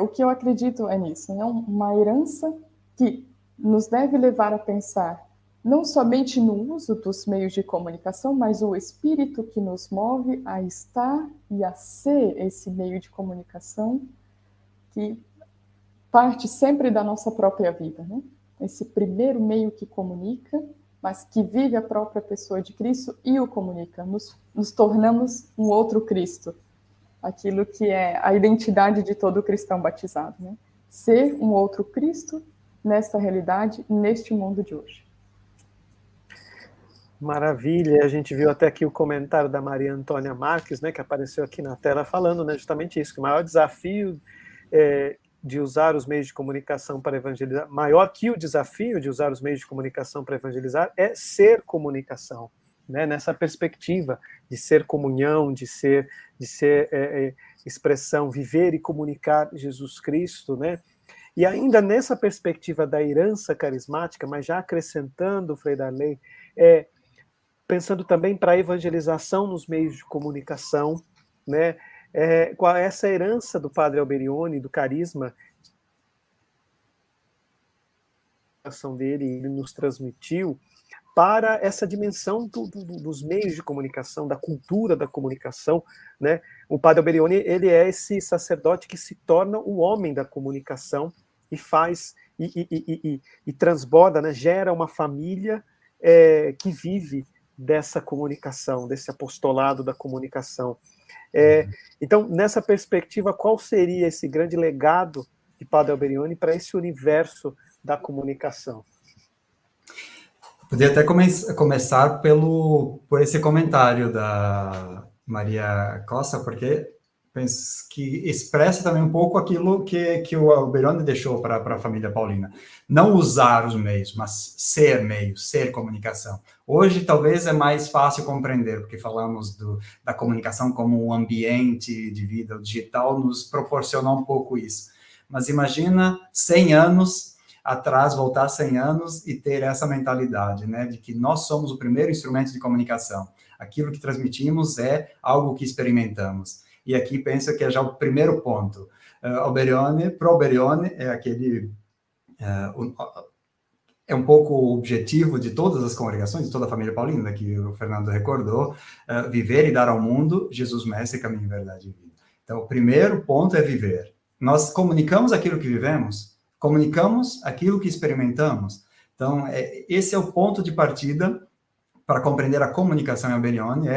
o que eu acredito é nisso, né? Uma herança que nos deve levar a pensar não somente no uso dos meios de comunicação, mas o espírito que nos move a estar e a ser esse meio de comunicação que parte sempre da nossa própria vida, né? Esse primeiro meio que comunica, mas que vive a própria pessoa de Cristo e o comunica. Nos tornamos um outro Cristo, aquilo que é a identidade de todo cristão batizado, né? Ser um outro Cristo nesta realidade, neste mundo de hoje. Maravilha, a gente viu até aqui o comentário da Maria Antônia Marques, né, que apareceu aqui na tela falando, né, justamente isso, que o maior desafio de usar os meios de comunicação para evangelizar, maior que o desafio de usar os meios de comunicação para evangelizar é ser comunicação, né, nessa perspectiva de ser comunhão, de ser expressão, viver e comunicar Jesus Cristo, né? E ainda nessa perspectiva da herança carismática, mas já acrescentando, Frei Darley, pensando também para a evangelização nos meios de comunicação, né? Com essa herança do Padre Alberione, do carisma dele, ele nos transmitiu para essa dimensão dos meios de comunicação, da cultura da comunicação, né? O Padre Alberione, ele é esse sacerdote que se torna o homem da comunicação e faz e transborda, né? Gera uma família que vive dessa comunicação, desse apostolado da comunicação. Então, nessa perspectiva, qual seria esse grande legado de Padre Alberione para esse universo da comunicação? Podia até começar por esse comentário da Maria Costa, porque penso que expressa também um pouco aquilo que o Alberione deixou para a família paulina. Não usar os meios, mas ser meio, ser comunicação. Hoje, talvez, é mais fácil compreender, porque falamos da comunicação como um ambiente de vida. O digital nos proporciona um pouco isso. Mas imagina 100 anos atrás, voltar 100 anos e ter essa mentalidade, né, de que nós somos o primeiro instrumento de comunicação. Aquilo que transmitimos é algo que experimentamos. E aqui penso que é já o primeiro ponto. Alberione, pro Alberione, é aquele... é um pouco o objetivo de todas as congregações, de toda a família paulina, que o Fernando recordou, viver e dar ao mundo Jesus Mestre, caminho, verdade e vida. Então, o primeiro ponto é viver. Nós comunicamos aquilo que vivemos, comunicamos aquilo que experimentamos. Então, esse é o ponto de partida para compreender a comunicação em Alberione,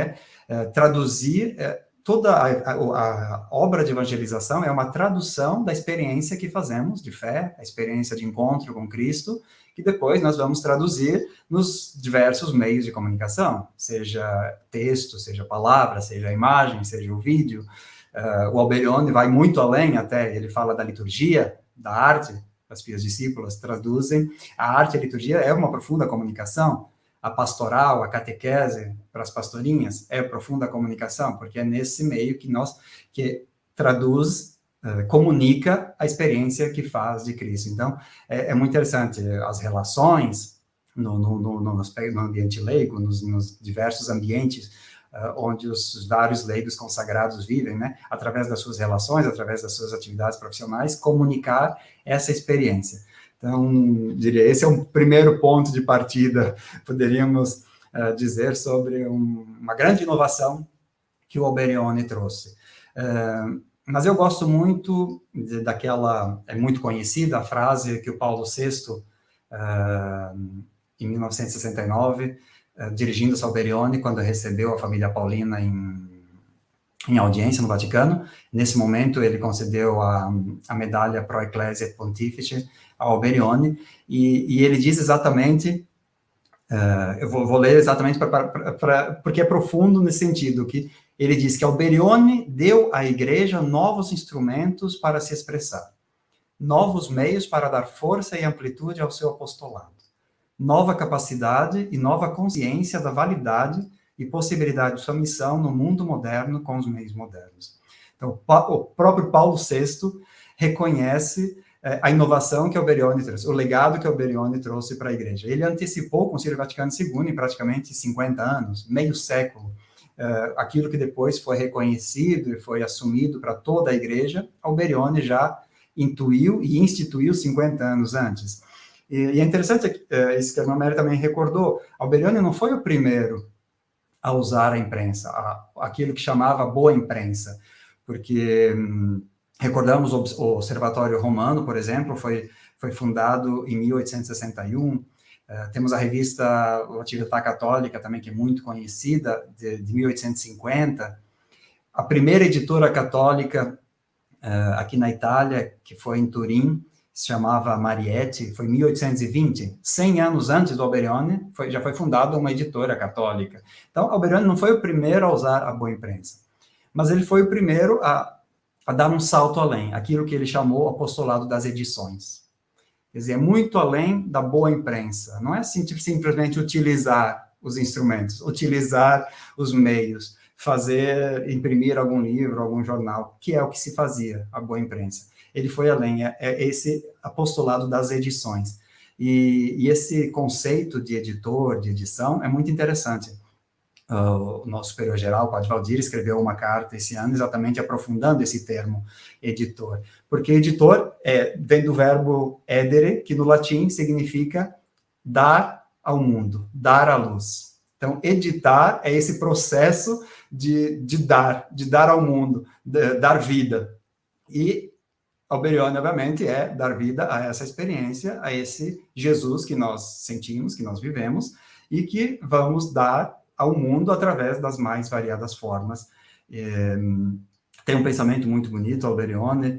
traduzir... toda a obra de evangelização é uma tradução da experiência que fazemos de fé, a experiência de encontro com Cristo, que depois nós vamos traduzir nos diversos meios de comunicação, seja texto, seja palavra, seja imagem, seja o vídeo. O Alberione vai muito além até, ele fala da liturgia, da arte, as pias discípulas traduzem, a arte e a liturgia é uma profunda comunicação, a pastoral, a catequese para as pastorinhas é profunda comunicação, porque é nesse meio que traduz, comunica a experiência que faz de Cristo. Então, é muito interessante as relações no ambiente leigo, nos diversos ambientes onde os vários leigos consagrados vivem, né? Através das suas relações, através das suas atividades profissionais, comunicar essa experiência. Então, diria, esse é um primeiro ponto de partida, poderíamos dizer, sobre uma grande inovação que o Alberione trouxe. Mas eu gosto muito é muito conhecida a frase que o Paulo VI, em 1969, dirigindo-se ao Alberione, quando recebeu a família Paulina em audiência no Vaticano. Nesse momento, ele concedeu a medalha Pro Ecclesia Pontifice ao Alberione, e ele diz exatamente, eu vou ler exatamente porque é profundo nesse sentido, que ele diz que Alberione deu à igreja novos instrumentos para se expressar, novos meios para dar força e amplitude ao seu apostolado, nova capacidade e nova consciência da validade e possibilidade de sua missão no mundo moderno com os meios modernos. Então, o próprio Paulo VI reconhece a inovação que Alberione trouxe, o legado que Alberione trouxe para a igreja. Ele antecipou o Concílio Vaticano II em praticamente 50 anos, meio século. Aquilo que depois foi reconhecido e foi assumido para toda a igreja, Alberione já intuiu e instituiu 50 anos antes. E é interessante isso que a irmã Mary também recordou, Alberione não foi o primeiro a usar a imprensa, aquilo que chamava boa imprensa, porque recordamos o Observatório Romano, por exemplo, foi fundado em 1861, temos a revista Atividade Católica também, que é muito conhecida, de 1850, a primeira editora católica aqui na Itália, que foi em Turim, se chamava Marietti, foi em 1820, 100 anos antes do Alberione, já foi fundada uma editora católica. Então, Alberione não foi o primeiro a usar a boa imprensa, mas ele foi o primeiro a dar um salto além, aquilo que ele chamou apostolado das edições. Quer dizer, é muito além da boa imprensa, não é assim, simplesmente utilizar os instrumentos, utilizar os meios, imprimir algum livro, algum jornal, que é o que se fazia, a boa imprensa. Ele foi além, é esse apostolado das edições. E esse conceito de editor, de edição, é muito interessante. O nosso superior-geral, o Padre Valdir, escreveu uma carta esse ano exatamente aprofundando esse termo, editor. Porque editor vem do verbo edere, que no latim significa dar ao mundo, dar à luz. Então, editar é esse processo de dar ao mundo, dar vida. E Alberione, obviamente, é dar vida a essa experiência, a esse Jesus que nós sentimos, que nós vivemos, e que vamos dar ao mundo através das mais variadas formas. Tem um pensamento muito bonito, Alberione,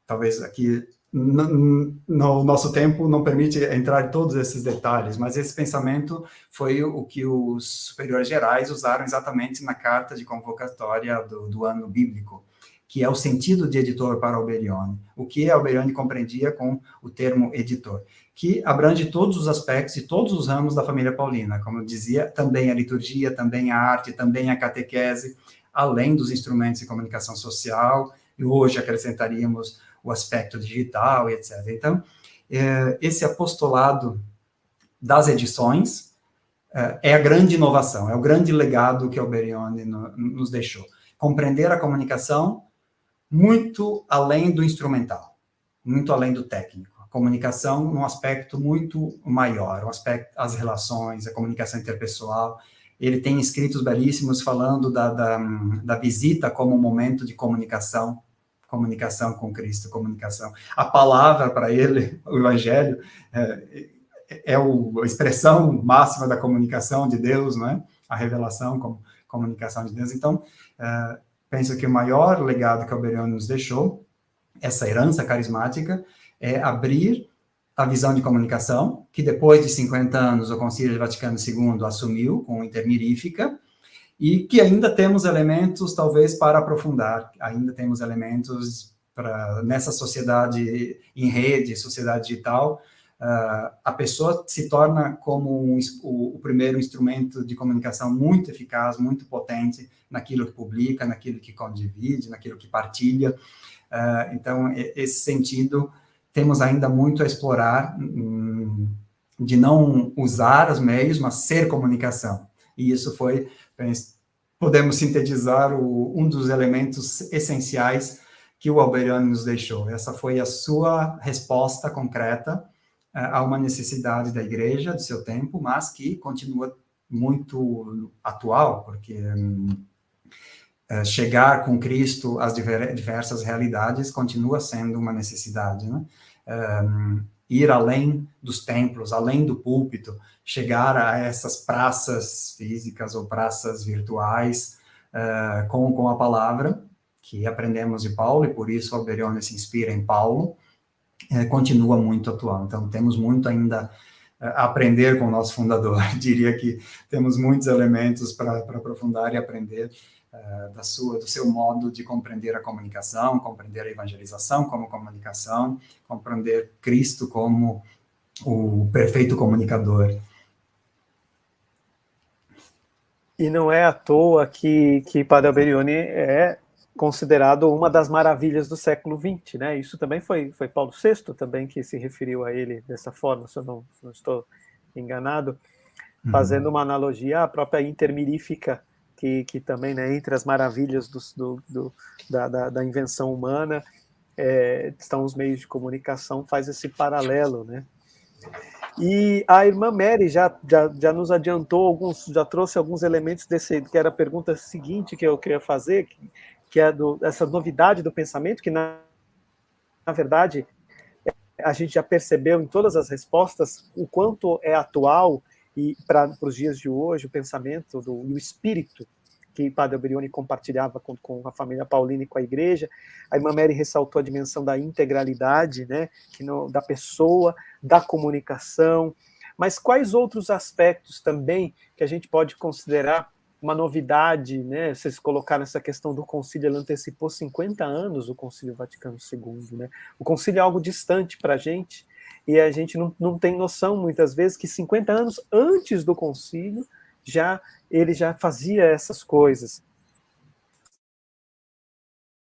talvez aqui, no nosso tempo, não permite entrar em todos esses detalhes, mas esse pensamento foi o que os superiores gerais usaram exatamente na carta de convocatória do ano bíblico, que é o sentido de editor para Alberione. O que Alberione compreendia com o termo editor, que abrange todos os aspectos e todos os ramos da família paulina, como eu dizia, também a liturgia, também a arte, também a catequese, além dos instrumentos de comunicação social, e hoje acrescentaríamos o aspecto digital, etc. Então, esse apostolado das edições é a grande inovação, é o grande legado que Alberione nos deixou. Compreender a comunicação muito além do instrumental, muito além do técnico. A comunicação num aspecto muito maior, o aspecto, as relações, a comunicação interpessoal. Ele tem escritos belíssimos falando da visita como um momento de comunicação com Cristo, comunicação. A palavra para ele, o Evangelho, é a expressão máxima da comunicação de Deus, não é? A revelação como comunicação de Deus. Então, penso que o maior legado que Alberione nos deixou, essa herança carismática, é abrir a visão de comunicação, que depois de 50 anos o Concílio Vaticano II assumiu com Intermirífica, e que ainda temos elementos, talvez, para aprofundar, ainda temos elementos nessa sociedade em rede, sociedade digital, a pessoa se torna como o primeiro instrumento de comunicação muito eficaz, muito potente naquilo que publica, naquilo que condivide, naquilo que partilha. Então, esse sentido, temos ainda muito a explorar de não usar os meios, mas ser comunicação. E isso foi, podemos sintetizar um dos elementos essenciais que o Alberione nos deixou. Essa foi a sua resposta concreta a uma necessidade da igreja, do seu tempo, mas que continua muito atual, porque chegar com Cristo às diversas realidades continua sendo uma necessidade, né? Ir além dos templos, além do púlpito, chegar a essas praças físicas ou praças virtuais com a palavra que aprendemos de Paulo, e por isso Alberione se inspira em Paulo, continua muito atual. Então, temos muito ainda a aprender com o nosso fundador. Diria que temos muitos elementos para aprofundar e aprender do seu modo de compreender a comunicação, compreender a evangelização como comunicação, compreender Cristo como o perfeito comunicador. E não é à toa que Padre Alberione é considerado uma das maravilhas do século XX, né? Isso também foi Paulo VI também que se referiu a ele dessa forma, se eu não estou enganado, fazendo uma analogia à própria intermirífica, que também, né, entre as maravilhas da invenção humana estão os meios de comunicação, faz esse paralelo, né? E a irmã Mary já nos adiantou já trouxe alguns elementos que era a pergunta seguinte que eu queria fazer, que é essa novidade do pensamento, que na verdade a gente já percebeu em todas as respostas o quanto é atual e para os dias de hoje o pensamento e o espírito que Padre Alberione compartilhava com a família paulina e com a igreja. A irmã Mary ressaltou a dimensão da integralidade, né, da pessoa, da comunicação, mas quais outros aspectos também que a gente pode considerar uma novidade, né? Vocês colocaram essa questão do concílio, ele antecipou 50 anos o Concílio Vaticano II, né? O concílio é algo distante para a gente, e a gente não tem noção, muitas vezes, que 50 anos antes do concílio, ele já fazia essas coisas.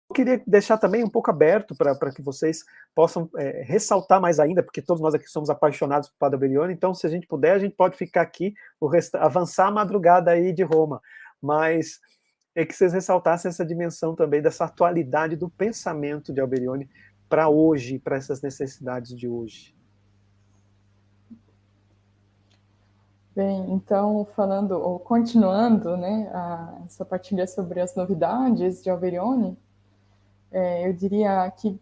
Eu queria deixar também um pouco aberto para que vocês possam ressaltar mais ainda, porque todos nós aqui somos apaixonados por Padre Alberione, então, se a gente puder, a gente pode ficar aqui, avançar a madrugada aí de Roma, mas é que vocês ressaltassem essa dimensão também, dessa atualidade do pensamento de Alberione para hoje, para essas necessidades de hoje. Bem, então, continuando, né, essa partilha sobre as novidades de Alberione, eu diria que,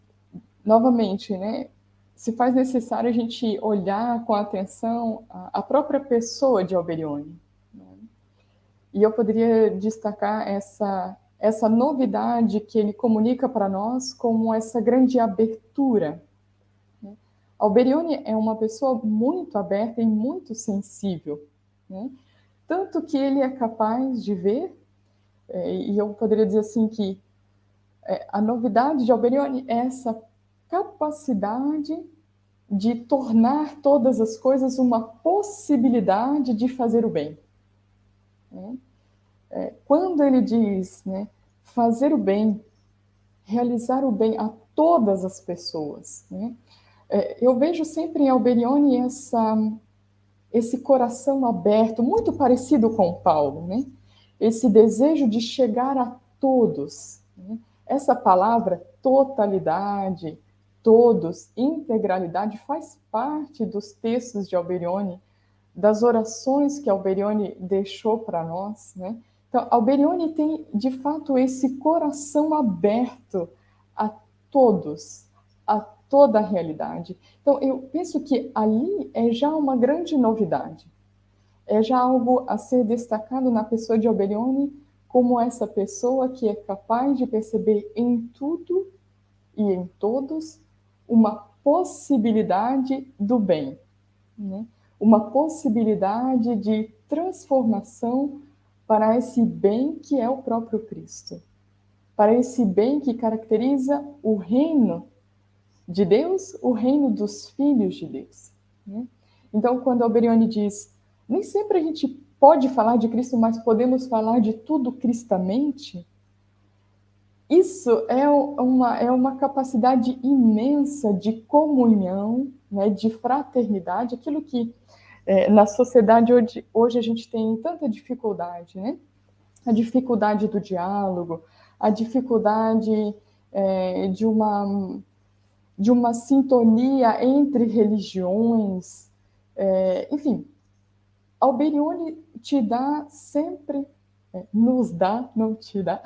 novamente, né, se faz necessário a gente olhar com atenção a própria pessoa de Alberione, né? E eu poderia destacar essa novidade que ele comunica para nós como essa grande abertura. Alberione é uma pessoa muito aberta e muito sensível, né? Tanto que ele é capaz de ver, e eu poderia dizer assim que a novidade de Alberione é essa capacidade de tornar todas as coisas uma possibilidade de fazer o bem, né? Quando ele diz, né, fazer o bem, realizar o bem a todas as pessoas, né? Eu vejo sempre em Alberione esse coração aberto, muito parecido com Paulo, né? Esse desejo de chegar a todos, né? Essa palavra totalidade, todos, integralidade, faz parte dos textos de Alberione, das orações que Alberione deixou para nós, né? Então, Alberione tem, de fato, esse coração aberto a todos, a toda a realidade. Então, eu penso que ali é já uma grande novidade. É já algo a ser destacado na pessoa de Alberione, como essa pessoa que é capaz de perceber em tudo e em todos uma possibilidade do bem, né? Uma possibilidade de transformação para esse bem que é o próprio Cristo, para esse bem que caracteriza o reino de Deus, o reino dos filhos de Deus, né? Então, quando Alberione diz, nem sempre a gente pode falar de Cristo, mas podemos falar de tudo cristamente, isso é uma capacidade imensa de comunhão, né, de fraternidade, aquilo que na sociedade hoje a gente tem tanta dificuldade, né? A dificuldade do diálogo, a dificuldade de uma sintonia entre religiões, enfim, Alberione te dá sempre, nos dá, não te dá,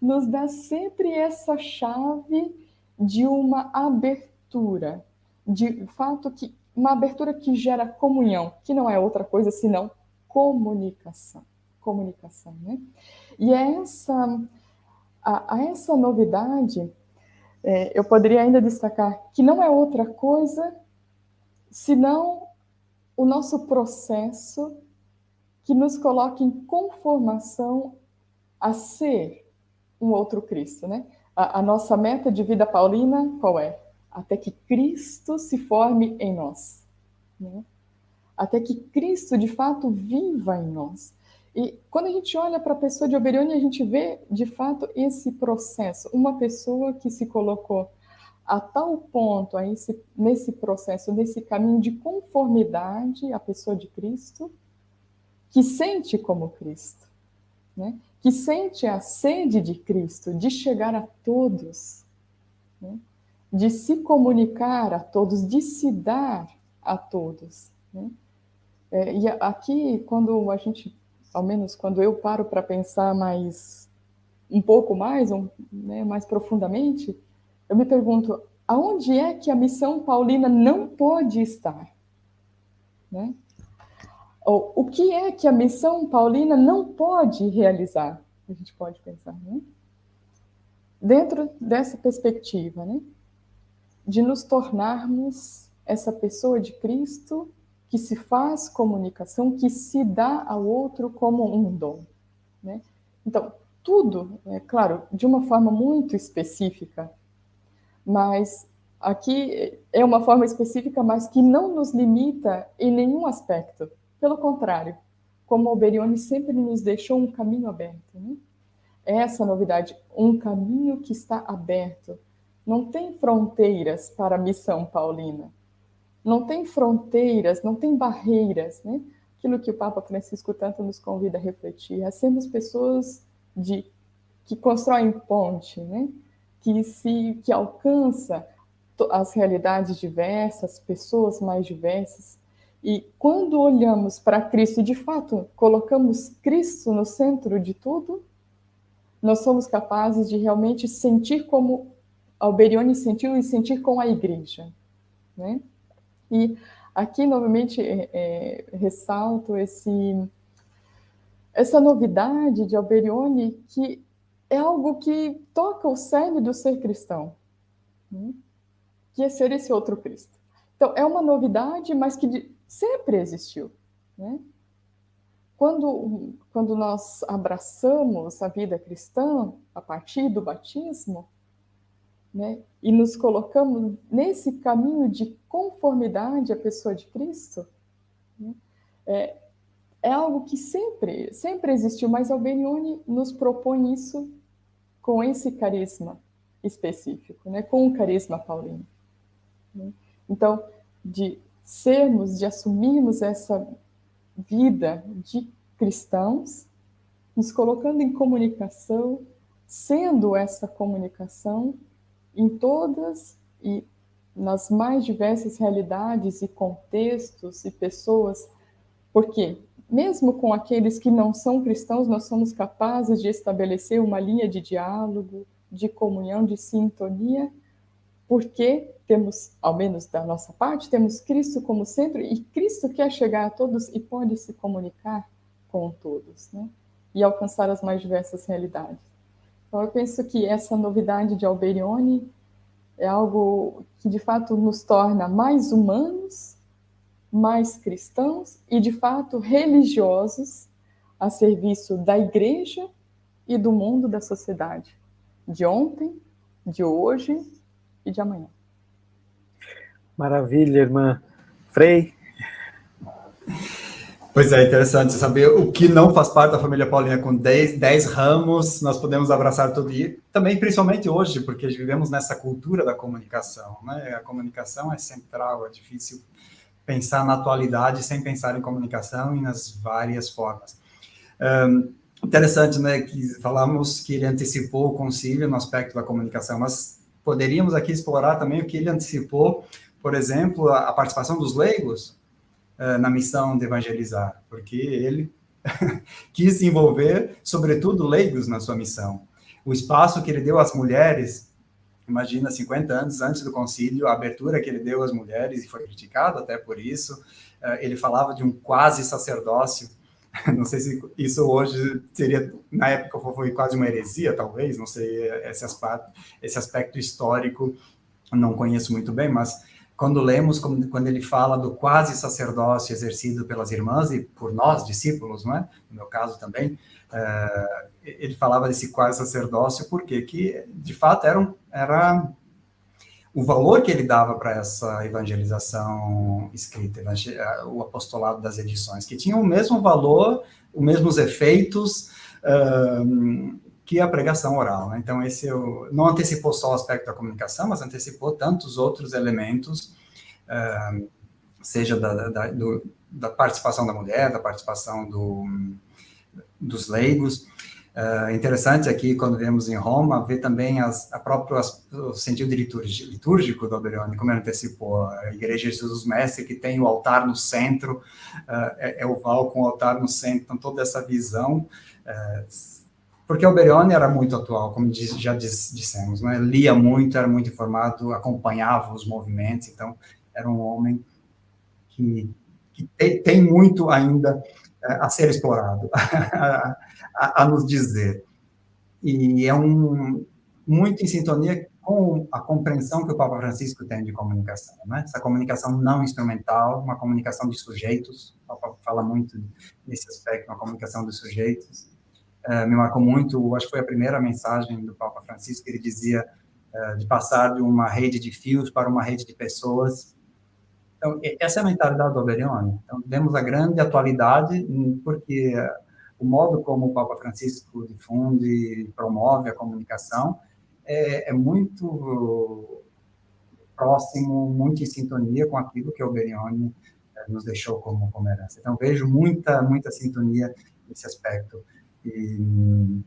nos dá sempre essa chave de uma abertura, de fato que uma abertura que gera comunhão, que não é outra coisa senão comunicação, né? E a essa novidade, eu poderia ainda destacar que não é outra coisa senão o nosso processo que nos coloca em conformação a ser um outro Cristo, né? A nossa meta de vida paulina, qual é? Até que Cristo se forme em nós, né? Até que Cristo, de fato, viva em nós. E quando a gente olha para a pessoa de Alberione, a gente vê, de fato, esse processo. Uma pessoa que se colocou a tal ponto, nesse processo, nesse caminho de conformidade à pessoa de Cristo, que sente como Cristo, né? Que sente a sede de Cristo, de chegar a todos, né? De se comunicar a todos, de se dar a todos, né? E aqui, quando a gente, ao menos quando eu paro para pensar um pouco mais, né, mais profundamente, eu me pergunto, aonde é que a missão paulina não pode estar? Né? Ou, o que é que a missão paulina não pode realizar? A gente pode pensar, né? Dentro dessa perspectiva, né? De nos tornarmos essa pessoa de Cristo que se faz comunicação, que se dá ao outro como um dom, né? Então, tudo, é claro, de uma forma muito específica, mas aqui é uma forma específica, mas que não nos limita em nenhum aspecto. Pelo contrário, como Alberione sempre nos deixou um caminho aberto, né? Essa novidade, um caminho que está aberto. Não tem fronteiras para a missão paulina. Não tem fronteiras, não tem barreiras, né? Aquilo que o Papa Francisco tanto nos convida a refletir, a sermos pessoas que constroem ponte, né? Que alcança as realidades diversas, pessoas mais diversas. E quando olhamos para Cristo e, de fato, colocamos Cristo no centro de tudo, nós somos capazes de realmente sentir como Alberione sentiu e sentir com a Igreja, né? E aqui, novamente, ressalto essa novidade de Alberione, que é algo que toca o cerne do ser cristão, né? Que é ser esse outro Cristo. Então, é uma novidade, mas que sempre existiu, né? Quando nós abraçamos a vida cristã a partir do batismo, né, e nos colocamos nesse caminho de conformidade à pessoa de Cristo, né, é algo que sempre existiu, mas Alberione nos propõe isso com esse carisma específico, né, com o carisma paulino, né? Então, de de assumirmos essa vida de cristãos, nos colocando em comunicação, sendo essa comunicação em todas e nas mais diversas realidades e contextos e pessoas, porque mesmo com aqueles que não são cristãos, nós somos capazes de estabelecer uma linha de diálogo, de comunhão, de sintonia, porque temos, ao menos da nossa parte, temos Cristo como centro, e Cristo quer chegar a todos e pode se comunicar com todos, né? E alcançar as mais diversas realidades. Então, eu penso que essa novidade de Alberione é algo que, de fato, nos torna mais humanos, mais cristãos e, de fato, religiosos a serviço da igreja e do mundo, da sociedade, de ontem, de hoje e de amanhã. Maravilha, irmã. Frei? Pois é, interessante saber o que não faz parte da família Paulina. Com 10 ramos, nós podemos abraçar tudo. E também, principalmente hoje, porque vivemos nessa cultura da comunicação, né? A comunicação é central, é difícil pensar na atualidade sem pensar em comunicação e nas várias formas. Interessante, né, que falamos que ele antecipou o concílio no aspecto da comunicação, mas poderíamos aqui explorar também o que ele antecipou, por exemplo, a participação dos leigos na missão de evangelizar, porque ele quis envolver, sobretudo, leigos na sua missão. O espaço que ele deu às mulheres, imagina, 50 anos antes do concílio, a abertura que ele deu às mulheres, e foi criticado até por isso, ele falava de um quase sacerdócio. Não sei se isso hoje seria, na época foi quase uma heresia, talvez, não sei, esse aspecto histórico não conheço muito bem, mas quando lemos, quando ele fala do quase sacerdócio exercido pelas irmãs e por nós, discípulos, não é? No meu caso também, ele falava desse quase sacerdócio porque que, de fato, era o valor que ele dava para essa evangelização escrita, o apostolado das edições, que tinha o mesmo valor, os mesmos efeitos que a pregação oral, né? Então, esse não antecipou só o aspecto da comunicação, mas antecipou tantos outros elementos, seja da participação da mulher, da participação dos leigos. Interessante aqui, quando vemos em Roma, ver também o sentido litúrgico do Alberione, como ele antecipou, a Igreja de Jesus Mestre, que tem o altar no centro, é oval com o altar no centro, então toda essa visão, porque Alberione era muito atual, como já dissemos, né? Lia muito, era muito informado, acompanhava os movimentos, então era um homem que tem muito ainda a ser explorado, a nos dizer. E é muito em sintonia com a compreensão que o Papa Francisco tem de comunicação, né? Essa comunicação não instrumental, uma comunicação de sujeitos. O Papa fala muito nesse aspecto, uma comunicação dos sujeitos. Me marcou muito, acho que foi a primeira mensagem do Papa Francisco, ele dizia de passar de uma rede de fios para uma rede de pessoas. Então, essa é a mentalidade do Alberione. Então, vemos a grande atualidade, porque o modo como o Papa Francisco difunde e promove a comunicação é muito próximo, muito em sintonia com aquilo que o Alberione nos deixou como herança. Então, vejo muita sintonia nesse aspecto. E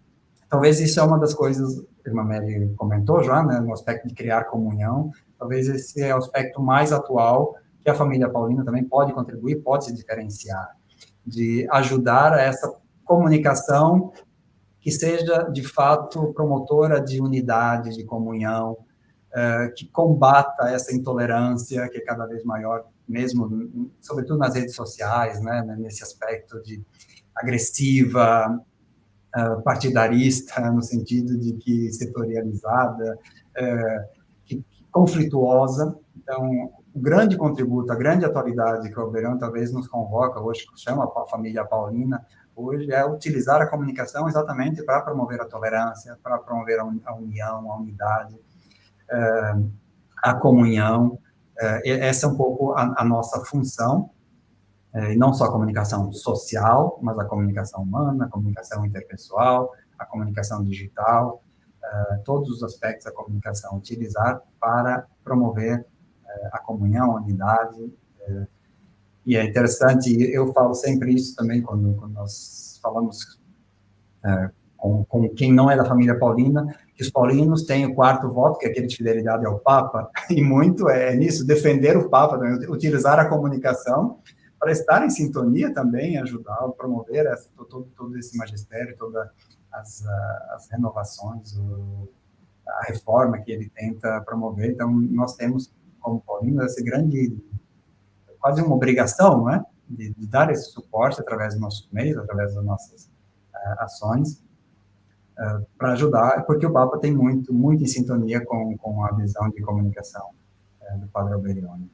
talvez isso é uma das coisas que a irmã Mary comentou já, né, no aspecto de criar comunhão. Talvez esse é o aspecto mais atual que a família Paulina também pode contribuir, pode se diferenciar, de ajudar a essa comunicação que seja, de fato, promotora de unidade, de comunhão, que combata essa intolerância que é cada vez maior, mesmo, sobretudo nas redes sociais, né, nesse aspecto de agressiva, partidarista, no sentido de que setorializada, que conflituosa. Então, o grande contributo, a grande atualidade que o Alberione talvez nos convoca hoje, que chama a família Paulina, hoje é utilizar a comunicação exatamente para promover a tolerância, para promover a união, a unidade, a comunhão. Essa é um pouco a nossa função, e não só a comunicação social, mas a comunicação humana, a comunicação interpessoal, a comunicação digital, todos os aspectos da comunicação, utilizar para promover a comunhão, a unidade, E é interessante, eu falo sempre isso também quando nós falamos com quem não é da família paulina, que os paulinos têm o quarto voto, que é aquele de fidelidade ao Papa, e muito é nisso, defender o Papa, também, utilizar a comunicação para estar em sintonia também, ajudá-lo, promover todo esse magistério, todas as renovações, a reforma que ele tenta promover. Então, nós temos, como paulinos, esse grande, quase uma obrigação, não é? De dar esse suporte através dos nossos meios, através das nossas ações, para ajudar, porque o Papa tem muito em sintonia com a visão de comunicação do Padre Alberione.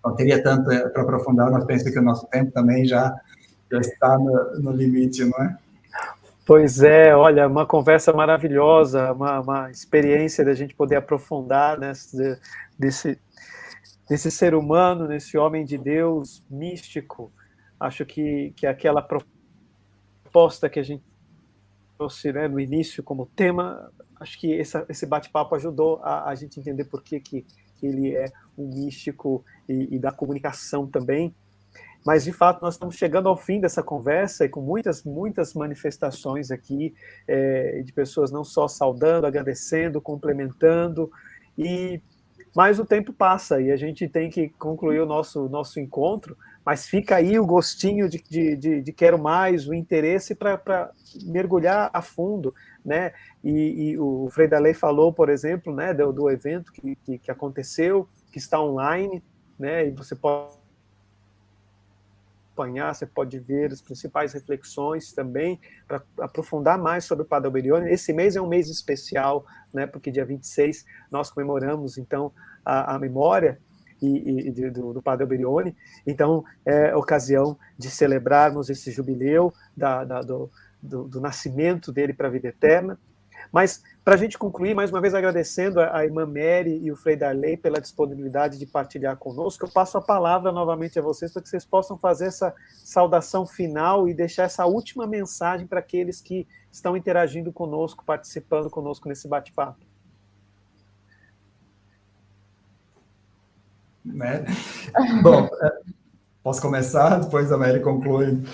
Então, teria tanto para aprofundar, mas penso que o nosso tempo também já está no limite, não é? Pois é, olha, uma conversa maravilhosa, uma experiência da gente poder aprofundar desse ser humano, nesse homem de Deus místico. Acho que aquela proposta que a gente trouxe, né, no início como tema, acho que esse bate-papo ajudou a gente entender por que ele é um místico e da comunicação também. Mas, de fato, nós estamos chegando ao fim dessa conversa e com muitas manifestações aqui de pessoas não só saudando, agradecendo, complementando, mas o tempo passa e a gente tem que concluir o nosso encontro, mas fica aí o gostinho de quero mais, o interesse para mergulhar a fundo, né? E o Frei Darley falou, por exemplo, né, do evento que aconteceu, que está online, né, e você pode acompanhar, você pode ver as principais reflexões também, para aprofundar mais sobre o Padre Alberione. Esse mês é um mês especial, né, porque dia 26 nós comemoramos, então, a memória do Padre Alberione, então é ocasião de celebrarmos esse jubileu do nascimento dele para a vida eterna. Mas, para a gente concluir, mais uma vez agradecendo a irmã Mary e o Frei Darley pela disponibilidade de partilhar conosco, eu passo a palavra novamente a vocês para que vocês possam fazer essa saudação final e deixar essa última mensagem para aqueles que estão interagindo conosco, participando conosco nesse bate-papo. Né? Bom, posso começar? Depois a Mary conclui.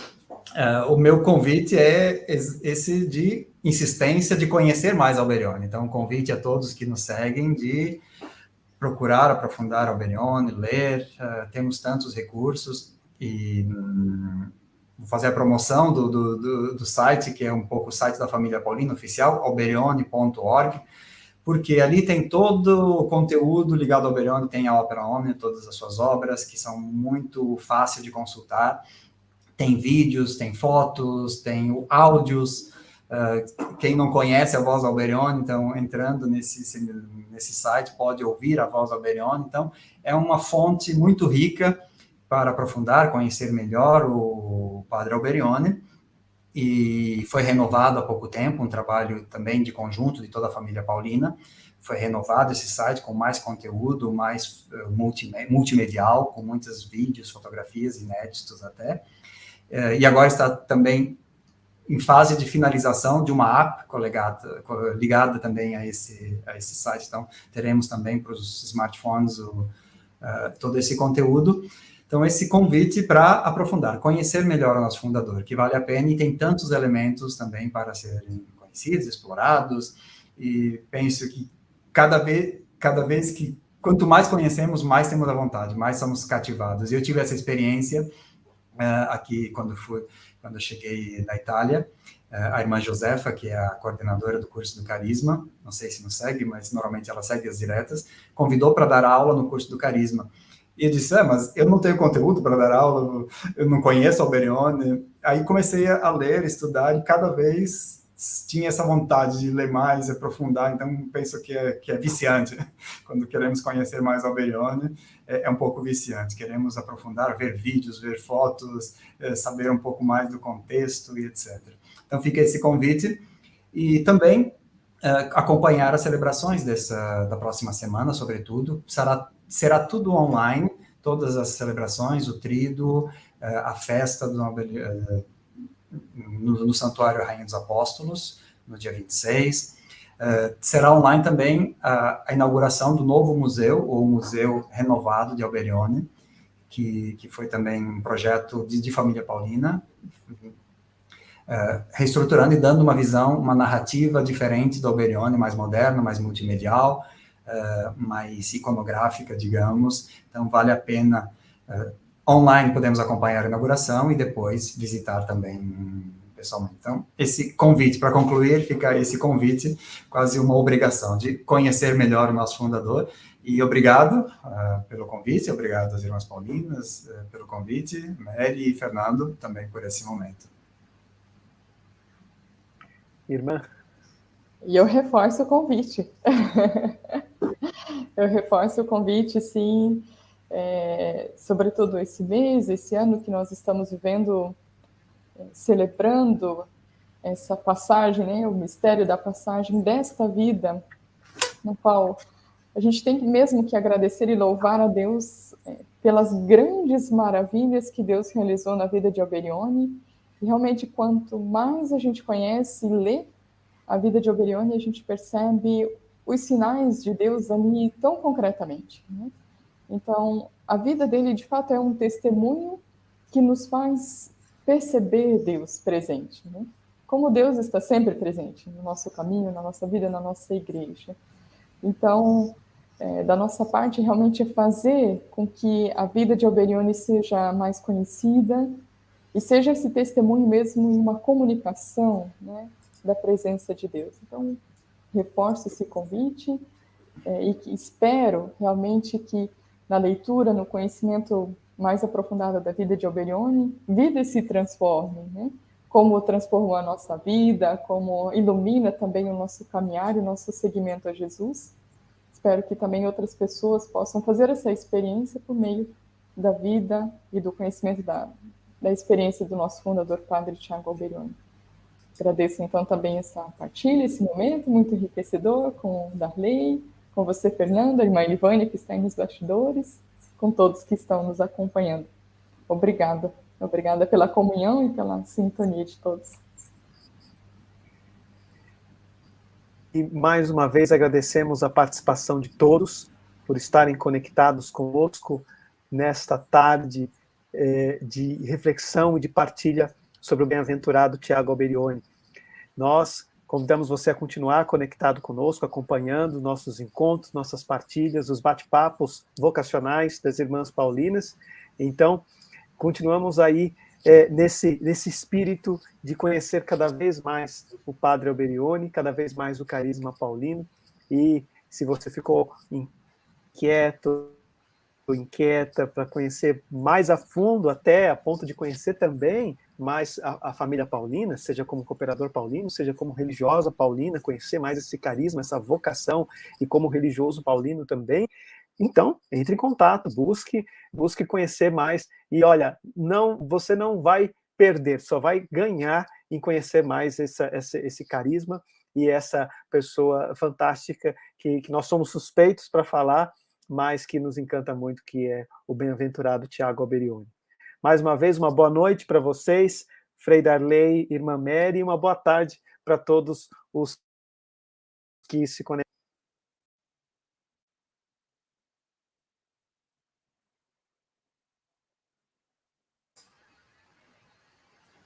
O meu convite é esse de insistência de conhecer mais Alberione. Então, um convite a todos que nos seguem de procurar aprofundar Alberione, ler, temos tantos recursos, e vou fazer a promoção do site, que é um pouco o site da família Paulina oficial, alberione.org, porque ali tem todo o conteúdo ligado ao Alberione, tem a Opera Omnia, todas as suas obras, que são muito fáceis de consultar. Tem vídeos, tem fotos, tem áudios. Quem não conhece a voz Alberione, então, entrando nesse site, pode ouvir a voz Alberione. Então, é uma fonte muito rica para aprofundar, conhecer melhor o Padre Alberione. E foi renovado há pouco tempo, um trabalho também de conjunto de toda a família Paulina. Foi renovado esse site com mais conteúdo, mais multimedial, com muitos vídeos, fotografias inéditos até. E agora está também em fase de finalização de uma app ligada também a esse site. Então, teremos também para os smartphones todo esse conteúdo. Então, esse convite para aprofundar, conhecer melhor o nosso fundador, que vale a pena e tem tantos elementos também para serem conhecidos, explorados, e penso que cada vez que, quanto mais conhecemos, mais temos a vontade, mais somos cativados. E eu tive essa experiência aqui quando eu cheguei na Itália. A irmã Josefa, que é a coordenadora do curso do Carisma, não sei se nos segue, mas normalmente ela segue as diretas, convidou para dar aula no curso do Carisma. E eu disse, mas eu não tenho conteúdo para dar aula, eu não conheço Alberione. Aí comecei a ler, estudar, e cada vez tinha essa vontade de ler mais, aprofundar. Então, penso que é viciante. Quando queremos conhecer mais Alberione, é um pouco viciante. Queremos aprofundar, ver vídeos, ver fotos, saber um pouco mais do contexto e etc. Então, fica esse convite. E também acompanhar as celebrações da próxima semana, sobretudo. Será tudo online, todas as celebrações, o Tríduo, a festa no Santuário Rainha dos Apóstolos, no dia 26. Será online também a inauguração do novo museu, ou Museu Renovado de Alberione, que foi também um projeto de família paulina, reestruturando e dando uma visão, uma narrativa diferente do Alberione, mais moderna, mais multimedial, mais iconográfica, digamos. Então, vale a pena. Online podemos acompanhar a inauguração e depois visitar também pessoalmente. Então, esse convite, para concluir, fica esse convite, quase uma obrigação de conhecer melhor o nosso fundador. E obrigado pelo convite, obrigado às irmãs Paulinas pelo convite, Mary e Fernando também por esse momento. Irmã? E eu reforço o convite. Eu reforço o convite, sim, sobretudo esse mês, esse ano que nós estamos vivendo, celebrando essa passagem, né, o mistério da passagem desta vida, no qual a gente tem mesmo que agradecer e louvar a Deus pelas grandes maravilhas que Deus realizou na vida de Alberione. E realmente, quanto mais a gente conhece e lê a vida de Alberione, a gente percebe os sinais de Deus ali tão concretamente, né? Então, a vida dele, de fato, é um testemunho que nos faz perceber Deus presente, né? Como Deus está sempre presente no nosso caminho, na nossa vida, na nossa igreja. Então, da nossa parte, realmente é fazer com que a vida de Alberione seja mais conhecida e seja esse testemunho mesmo em uma comunicação, né, da presença de Deus. Então, reforço esse convite e espero realmente que na leitura, no conhecimento mais aprofundado da vida de Alberione, vidas se transformem, né? Como transformou a nossa vida, como ilumina também o nosso caminhar e o nosso seguimento a Jesus. Espero que também outras pessoas possam fazer essa experiência por meio da vida e do conhecimento da experiência do nosso fundador, Padre Tiago Alberione. Agradeço, então, também essa partilha, esse momento muito enriquecedor com o Darley, com você, Fernanda, a irmã Elivânia, que está aí nos bastidores, com todos que estão nos acompanhando. Obrigada. Obrigada pela comunhão e pela sintonia de todos. E, mais uma vez, agradecemos a participação de todos por estarem conectados conosco nesta tarde de reflexão e de partilha sobre o bem-aventurado Tiago Alberione. Nós convidamos você a continuar conectado conosco, acompanhando nossos encontros, nossas partilhas, os bate-papos vocacionais das Irmãs Paulinas. Então, continuamos aí nesse espírito de conhecer cada vez mais o Padre Alberione, cada vez mais o carisma paulino. E se você ficou inquieto, inquieta para conhecer mais a fundo, até a ponto de conhecer também mais a família paulina, seja como cooperador paulino, seja como religiosa paulina, conhecer mais esse carisma, essa vocação, e como religioso paulino também, então, entre em contato, busque conhecer mais, e olha, você não vai perder, só vai ganhar em conhecer mais esse carisma e essa pessoa fantástica que nós somos suspeitos para falar, mas que nos encanta muito, que é o bem-aventurado Tiago Alberione. Mais uma vez, uma boa noite para vocês, Frei Darley, Irmã Mary, e uma boa tarde para todos os que se conectam.